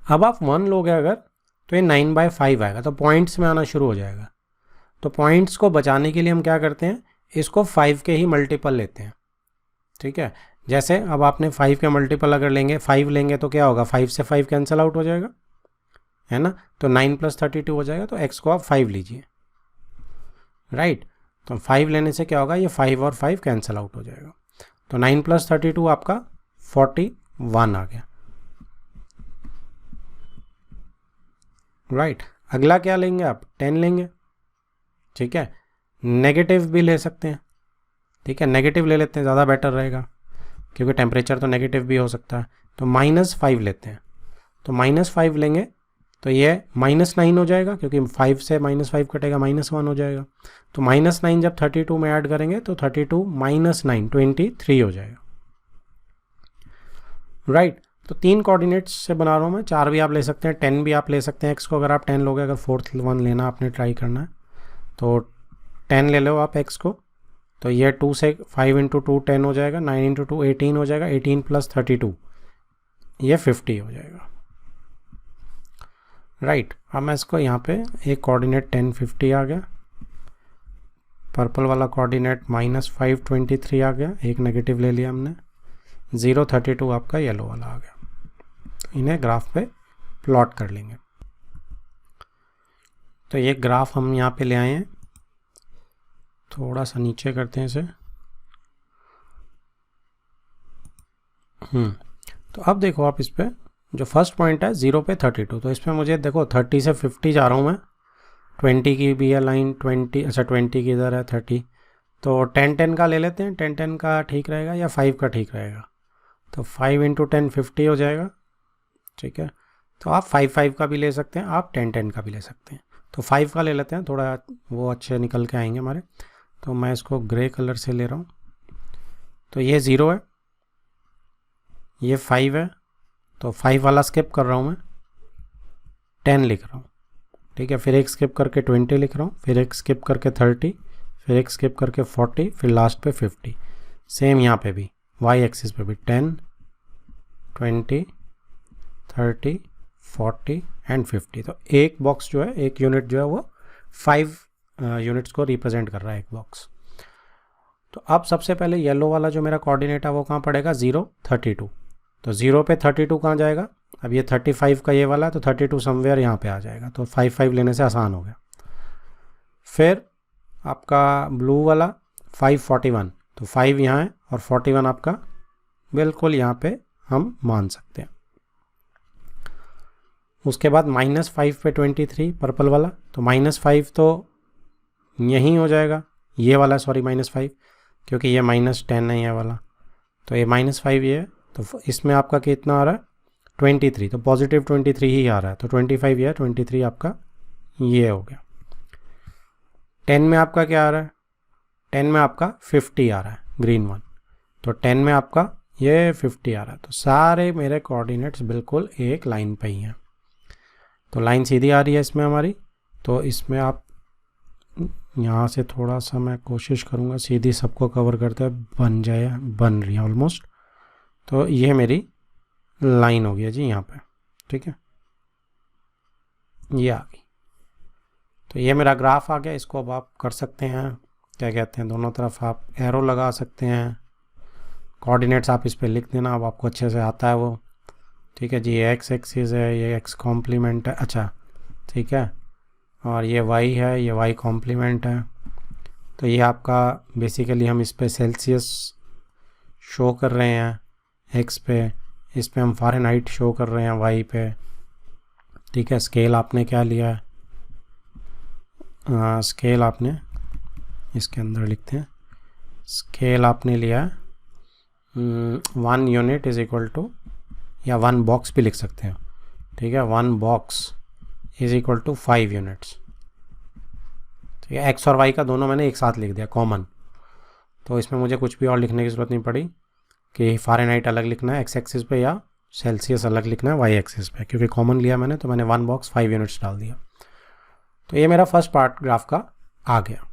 अब आप 1 लोगे अगर तो ये 9/5 आएगा, तो पॉइंट्स में आना शुरू हो जाएगा। तो पॉइंट्स को बचाने के लिए हम क्या करते हैं, इसको 5 के ही मल्टीपल लेते हैं, ठीक है। जैसे अब आपने 5 के मल्टीपल अगर लेंगे, 5 लेंगे तो क्या होगा, 5 से 5 कैंसिल आउट हो जाएगा, है ना। तो 9 प्लस 32 हो जाएगा, तो x को आप 5 लीजिए, राइट। तो 5 लेने से क्या होगा, ये 5 और 5 कैंसिल आउट हो जाएगा। तो 9 प्लस 32 आपका 41 आ गया, राइट। अगला क्या लेंगे आप, 10 लेंगे, ठीक है। नेगेटिव भी ले सकते हैं, ठीक है, नेगेटिव ले लेते हैं, ज़्यादा बेटर रहेगा क्योंकि टेम्परेचर तो नेगेटिव भी हो सकता है। तो -5 लेते हैं, तो -5 लेंगे तो ये -9 हो जाएगा, क्योंकि 5 से -5 कटेगा, -1 हो जाएगा। तो -9 जब 32 में ऐड करेंगे तो 32 - 9 23 हो जाएगा, राइट। तो 3 कोऑर्डिनेट्स से बना रहा हूँ मैं, 4 भी आप ले सकते हैं, 10 भी आप ले सकते हैं। x को अगर आप 10 लोगे, अगर 4th वन लेना आपने ट्राई करना है तो 10 ले लो आप x को। तो ये 2 से 5 × 2 10 हो जाएगा, 9 × 2 18 हो जाएगा, 18 प्लस 32 ये 50 हो जाएगा, राइट। अब मैं इसको यहाँ पे एक कोऑर्डिनेट 10 50 आ गया, पर्पल वाला कोऑर्डिनेट -5 23 आ गया, एक नेगेटिव ले लिया हमने, 0 32 आपका येलो वाला आ गया। तो इन्हें ग्राफ पे प्लॉट कर लेंगे। तो ये ग्राफ हम यहाँ पे ले आए हैं, थोड़ा सा नीचे करते हैं इसे। तो अब देखो आप इस पे जो फर्स्ट पॉइंट है 0 पे 32, तो इसमें मुझे देखो 30 से 50 जा रहा हूँ मैं, 20 की भी है लाइन, 20 अच्छा 20 की इधर है 30, तो 10 का ले लेते हैं, 10 का ठीक रहेगा या 5 का ठीक रहेगा। तो 5 × 10 50 हो जाएगा, ठीक है। तो आप 5 का भी ले सकते हैं, आप 10 का भी ले सकते हैं। तो 5 का ले लेते हैं, थोड़ा वो अच्छे निकल के आएंगे हमारे। तो मैं इसको ग्रे कलर से ले रहा हूँ। तो ये 0 है, ये 5 है, तो 5 वाला स्किप कर रहा हूँ मैं, 10 लिख रहा हूँ, ठीक है। फिर एक स्किप करके 20 लिख रहा हूँ, फिर एक स्किप करके 30, फिर एक स्किप करके 40, फिर लास्ट पे 50। सेम यहाँ पे भी y एक्सिस पे भी 10 20 30 40 एंड 50। तो एक बॉक्स जो है, एक यूनिट जो है वो 5 यूनिट्स को रिप्रेजेंट कर रहा है, एक बॉक्स। तो अब सबसे पहले येलो वाला जो मेरा कोऑर्डिनेट है वो कहाँ पड़ेगा, 0 32। तो 0 पे 32 कहाँ जाएगा, अब ये 35 का ये वाला है, तो 32 समवेयर यहाँ पे आ जाएगा। तो 5 लेने से आसान हो गया। फिर आपका ब्लू वाला 5 41, तो 5 यहाँ है और 41 आपका बिल्कुल यहाँ पे हम मान सकते हैं। उसके बाद -5 पे 23 पर्पल वाला, तो -5 तो यहीं हो जाएगा, ये वाला सॉरी -5, क्योंकि ये -10 है ये वाला, तो ये -5 ये है। तो इसमें आपका कितना आ रहा है 23, तो पॉजिटिव 23 ही आ रहा है। तो 25 ये है, 23 आपका ये हो गया। 10 में आपका क्या आ रहा है, 10 में आपका 50 आ रहा है, ग्रीन वन। तो 10 में आपका ये 50 आ रहा है। तो सारे मेरे कोऑर्डिनेट्स बिल्कुल एक लाइन पे ही हैं। तो लाइन सीधी आ रही है इसमें हमारी। तो इसमें आप यहाँ से थोड़ा सा मैं कोशिश करूँगा सीधी सबको कवर करते हुए बन रही है ऑलमोस्ट। तो ये मेरी लाइन हो गई जी यहाँ पे, ठीक है, ये आ गई। तो ये मेरा ग्राफ आ गया। इसको अब आप कर सकते हैं, क्या कहते हैं, दोनों तरफ आप एरो लगा सकते हैं। कोऑर्डिनेट्स आप इस पे लिख देना, अब आपको अच्छे से आता है वो। ठीक है जी, ये एक्स एक्सिस है, ये एक्स कॉम्प्लीमेंट है, अच्छा ठीक है, और ये वाई है, ये वाई कॉम्प्लीमेंट है। तो ये आपका बेसिकली हम इस पे सेल्सियस शो कर रहे हैं एक्स पे, इस पे हम फ़ारेनहाइट शो कर रहे हैं वाई पे। ठीक है, स्केल आपने क्या लिया है, स्केल आपने इसके अंदर लिखते हैं, स्केल आपने लिया 1 यूनिट इज़ इक्वल टू, या 1 बॉक्स भी लिख सकते हैं। ठीक है, 1 box is equal to 5 units. ठीक है, एक्स और वाई का दोनों मैंने एक साथ लिख दिया कॉमन, तो इसमें मुझे कुछ भी और लिखने की ज़रूरत नहीं पड़ी कि फ़ारेनहाइट अलग लिखना है एक्स एक्सिस पे या सेल्सियस अलग लिखना है वाई एक्सिस पे, क्योंकि कॉमन लिया मैंने, तो मैंने 1 बॉक्स 5 यूनिट्स डाल दिया। तो ये मेरा फर्स्ट पार्ट ग्राफ का आ गया।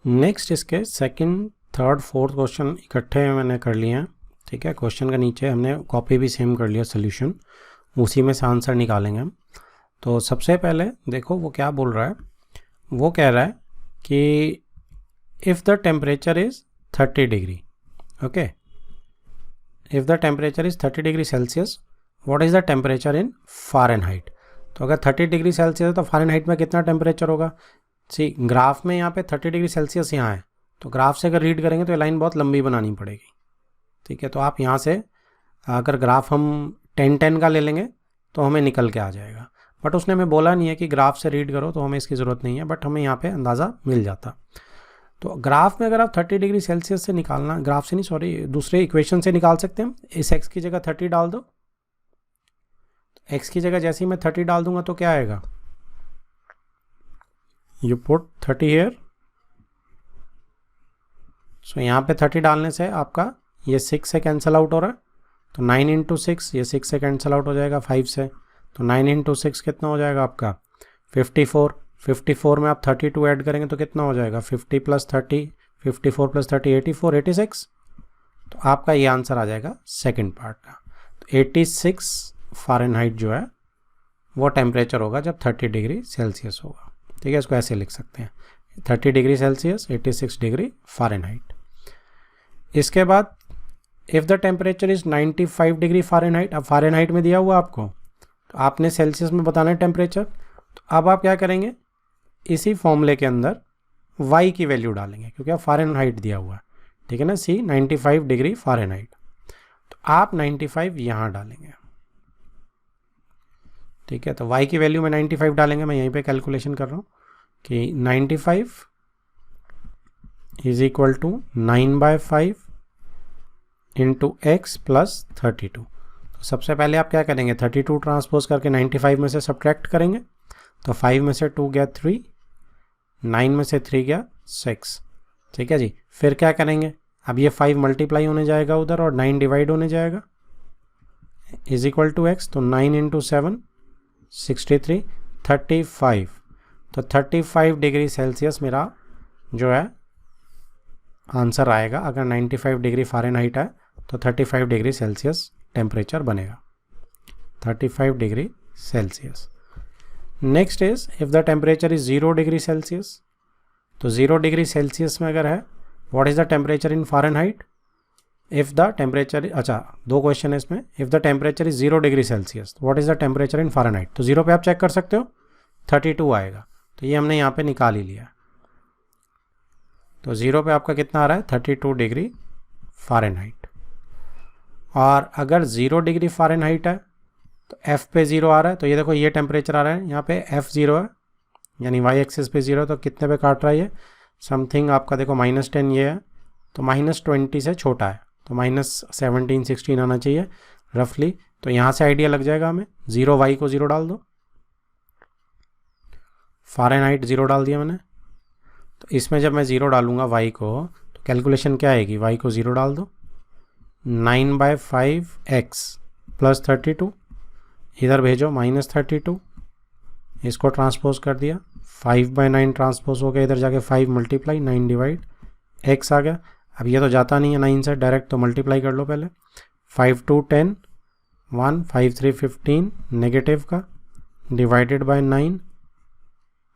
नेक्स्ट इसके सेकंड, थर्ड, फोर्थ क्वेश्चन इकट्ठे मैंने कर लिए हैं। ठीक है, क्वेश्चन के नीचे हमने कॉपी भी सेम कर लिया सोल्यूशन, उसी में से आंसर निकालेंगे हम। तो सबसे पहले देखो वो क्या बोल रहा है, वो कह रहा है कि if the temperature is 30 degree, okay, if the temperature is 30 degree Celsius, what is the temperature in Fahrenheit. तो अगर 30 डिग्री सेल्सियस है तो फ़ारेनहाइट में कितना टेम्परेचर होगा। सी ग्राफ में यहाँ पे 30 डिग्री सेल्सियस यहाँ है, तो ग्राफ से अगर रीड करेंगे तो ये लाइन बहुत लंबी बनानी पड़ेगी। ठीक है, तो आप यहाँ से अगर ग्राफ हम 10-10 का ले लेंगे तो हमें निकल के आ जाएगा, बट उसने हमें बोला नहीं है कि ग्राफ से रीड करो, तो हमें इसकी ज़रूरत नहीं है, बट हमें यहाँ पे अंदाज़ा मिल जाता। तो ग्राफ में अगर आप 30 डिग्री सेल्सियस से निकालना, ग्राफ से नहीं सॉरी, दूसरे इक्वेशन से निकाल सकते हैं। इस x की जगह 30 डाल दो, x की जगह जैसे ही मैं 30 डाल दूंगा तो क्या आएगा, यू पुट 30 हियर, सो यहाँ पे 30 डालने से आपका ये 6 से कैंसिल आउट हो रहा है, तो 9 इंटू 6, ये 6 से कैंसिल आउट हो जाएगा 5 से, तो 9 इंटू 6 कितना हो जाएगा आपका 54। 54 में आप 32 ऐड करेंगे तो कितना हो जाएगा 50 प्लस 30, 54 प्लस 30 84, 86। तो आपका ये आंसर आ जाएगा सेकंड पार्ट का। तो 86 फ़ारेनहाइट जो है वो टेम्परेचर होगा जब 30 डिग्री सेल्सियस होगा। ठीक है, इसको ऐसे लिख सकते हैं, 30 डिग्री सेल्सियस 86 डिग्री फ़ारेनहाइट। इसके बाद if the temperature is 95 degree Fahrenheit, अब फ़ारेनहाइट में दिया हुआ आपको, तो आपने सेल्सियस में बताना है टेम्परेचर। तो अब आप क्या करेंगे, इसी फॉर्मूले के अंदर y की वैल्यू डालेंगे, क्योंकि आप फ़ारेनहाइट दिया हुआ है। ठीक है ना, सी 95 डिग्री फ़ारेनहाइट, तो आप 95 यहाँ डालेंगे। ठीक है, तो y की वैल्यू में 95 डालेंगे, मैं यहीं पे कैलकुलेशन कर रहा हूँ कि 95 is equal to 9/5 into x plus 32। तो सबसे पहले आप क्या करेंगे, 32 ट्रांसपोज करके 95 में से सब्ट्रैक्ट करेंगे, तो 5 में से 2 गया 3, 9 में से 3 गया 6। ठीक है जी, फिर क्या करेंगे, अब ये 5 मल्टीप्लाई होने जाएगा उधर और 9 डिवाइड होने जाएगा, इज इक्वल टू एक्स, तो 9 इंटू 7 63, 35। तो 35 डिग्री सेल्सियस मेरा जो है आंसर आएगा। अगर 95 डिग्री फ़ारेनहाइट है तो 35 डिग्री सेल्सियस टेम्परेचर बनेगा, 35 degree Celsius. Next is if the temperature is 0 degree Celsius, तो 0 डिग्री सेल्सियस में अगर है, what is the temperature in Fahrenheit. If the temperature, अच्छा 2 क्वेश्चन है इसमें, if the temperature is 0 degree Celsius, what is the temperature in Fahrenheit. तो 0 पे आप चेक कर सकते हो, 32 आएगा, तो ये हमने यहाँ पे निकाल ही लिया। तो 0 पे आपका कितना आ रहा है 32 डिग्री फ़ारेनहाइट। और अगर 0 डिग्री फ़ारेनहाइट है तो F पे 0 आ रहा है, तो ये देखो ये टेम्परेचर आ रहा है, यहाँ पे F 0 है, यानी y एक्सिस पे 0, तो कितने पे काट रहा है ये, समथिंग आपका देखो -10 ये है, तो -20 से छोटा है, तो -17 16 आना चाहिए रफली। तो यहाँ से आइडिया लग जाएगा हमें, 0 y को 0 डाल दो, फ़ारेनहाइट 0 डाल दिया मैंने, तो इसमें जब मैं 0 डालूंगा y को, तो कैलकुलेशन क्या आएगी, y को 0 डाल दो, 9/5 x प्लस 32, इधर भेजो -32, इसको ट्रांसपोज कर दिया, 5/9 ट्रांसपोज हो गया, इधर जाके 5 मल्टीप्लाई 9 डिवाइड x आ गया। अब ये तो जाता नहीं है 9 से डायरेक्ट, तो मल्टीप्लाई कर लो पहले, 5 2 10 1 5 3 15 नेगेटिव का डिवाइडेड बाय 9,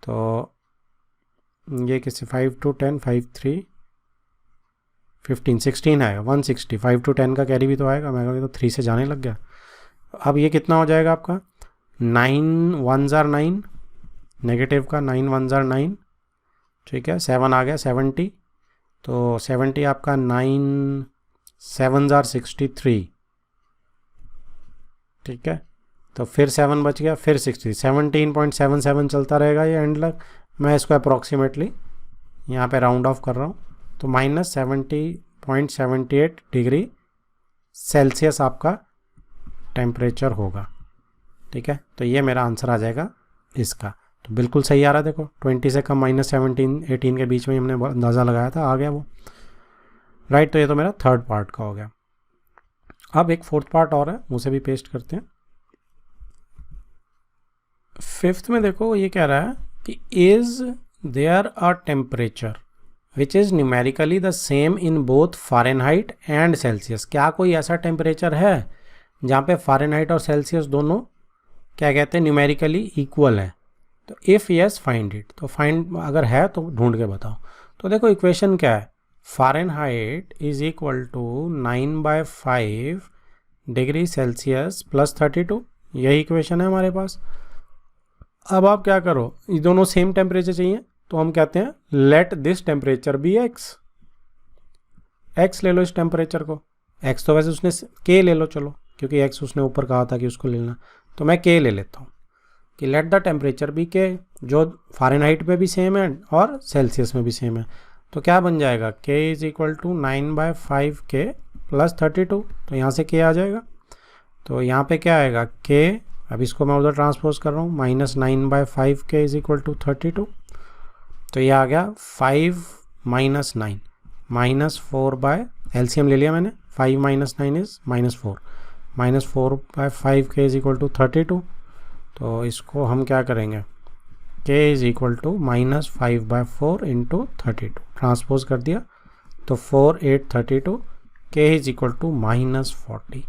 तो ये किसी 5 to 10 5 3 15 16 आएगा 160। 5 to 10 का कैरी भी तो आएगा, मैं तो 3 से जाने लग गया। अब ये कितना हो जाएगा आपका 9 1s are 9, नेगेटिव का 9 1s are 9, ठीक है। 7 आ गया 70, तो 70 आपका 9 7s are 63, ठीक है। तो फिर 7 बच गया, फिर 60, 17.77 चलता रहेगा ये एंड तक। मैं इसको अप्रॉक्सीमेटली यहाँ पे राउंड ऑफ कर रहा हूँ, तो -70.78 डिग्री सेल्सियस आपका टेम्परेचर होगा, ठीक है। तो ये मेरा आंसर आ जाएगा इसका। तो बिल्कुल सही आ रहा है, देखो 20 से कम -17 18 के बीच में हमने अंदाज़ा लगाया था, आ गया वो, राइट। तो ये तो मेरा थर्ड पार्ट का हो गया। अब एक फोर्थ पार्ट और है, उसे भी पेस्ट करते हैं। फिफ्थ में देखो ये कह रहा है कि is there a temperature which is numerically the same in both Fahrenheit and Celsius. क्या कोई ऐसा टेम्परेचर है जहाँ पे फ़ारेनहाइट और सेल्सियस दोनों क्या कहते हैं न्यूमेरिकली इक्वल है? तो इफ़ यस फाइंड इट। तो फाइंड अगर है तो ढूंढ के बताओ। तो देखो इक्वेशन क्या है, Fahrenheit is equal to 9/5 degree Celsius plus 32, यही इक्वेशन है हमारे पास। अब आप क्या करो, ये दोनों सेम टेम्परेचर चाहिए, तो हम कहते हैं let this temperature be x. X ले लो इस टेम्परेचर को, एक्स तो वैसे उसने के ले लो, चलो क्योंकि एक्स उसने ऊपर कहा था कि उसको लेना, तो मैं के ले लेता हूँ कि लेट द टेम्परेचर बी के, जो फ़ारेनहाइट पे भी सेम है और सेल्सियस में भी सेम है। तो क्या बन जाएगा, के इज इक्वल टू 9/5 के प्लस 32, तो यहाँ से के आ जाएगा। तो यहाँ पे क्या आएगा के, अब इसको मैं उधर ट्रांसपोज कर रहा हूँ, -9/5 के इज इक्वल टू 32। तो ये आ गया 5 - 9 -4 एलसीएम ले लिया मैंने, 5 - 9 इज -4, -4/5 के इज इक्वल टू 32। तो इसको हम क्या करेंगे, K is equal to -5/4 into 32, transpose कर दिया, तो 4 8 32, के इज इक्वल टू -40।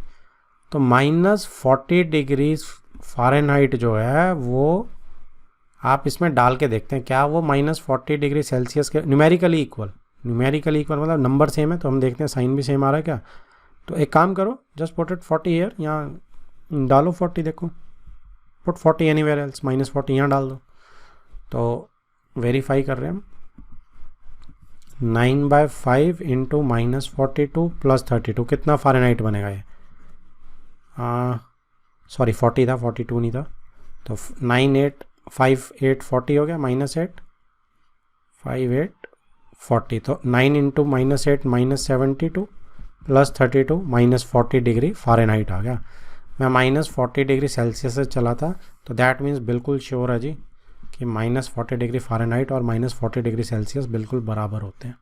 तो -40 डिग्री फ़ारेनहाइट जो है वो आप इसमें डाल के देखते हैं, क्या वो -40 डिग्री सेल्सियस के न्यूमेरिकली इक्वल मतलब नंबर सेम है, तो हम देखते हैं साइन भी सेम आ रहा है क्या। तो एक काम करो, जस्ट पुट इट 40 ईयर, यहाँ डालो 40, देखो पुट 40 एनीवेयर एल्स, -40 यहाँ डाल दो। तो वेरीफाई कर रहे हैं हम, 9/5 इंटू -42 प्लस 32, कितना फ़ारेनहाइट बनेगा ये, सॉरी 40 था, 42 नहीं था। तो 9 8 5 8 40 हो गया, -8 5 8 40, तो 9 इंटू -8 -72 प्लस 32 -40 डिग्री फ़ारेनहाइट आ गया। मैं -40 डिग्री सेल्सियस से चला था, तो दैट मीन्स बिल्कुल श्योर है जी कि -40 डिग्री फ़ारेनहाइट और -40 डिग्री सेल्सियस बिल्कुल बराबर होते हैं।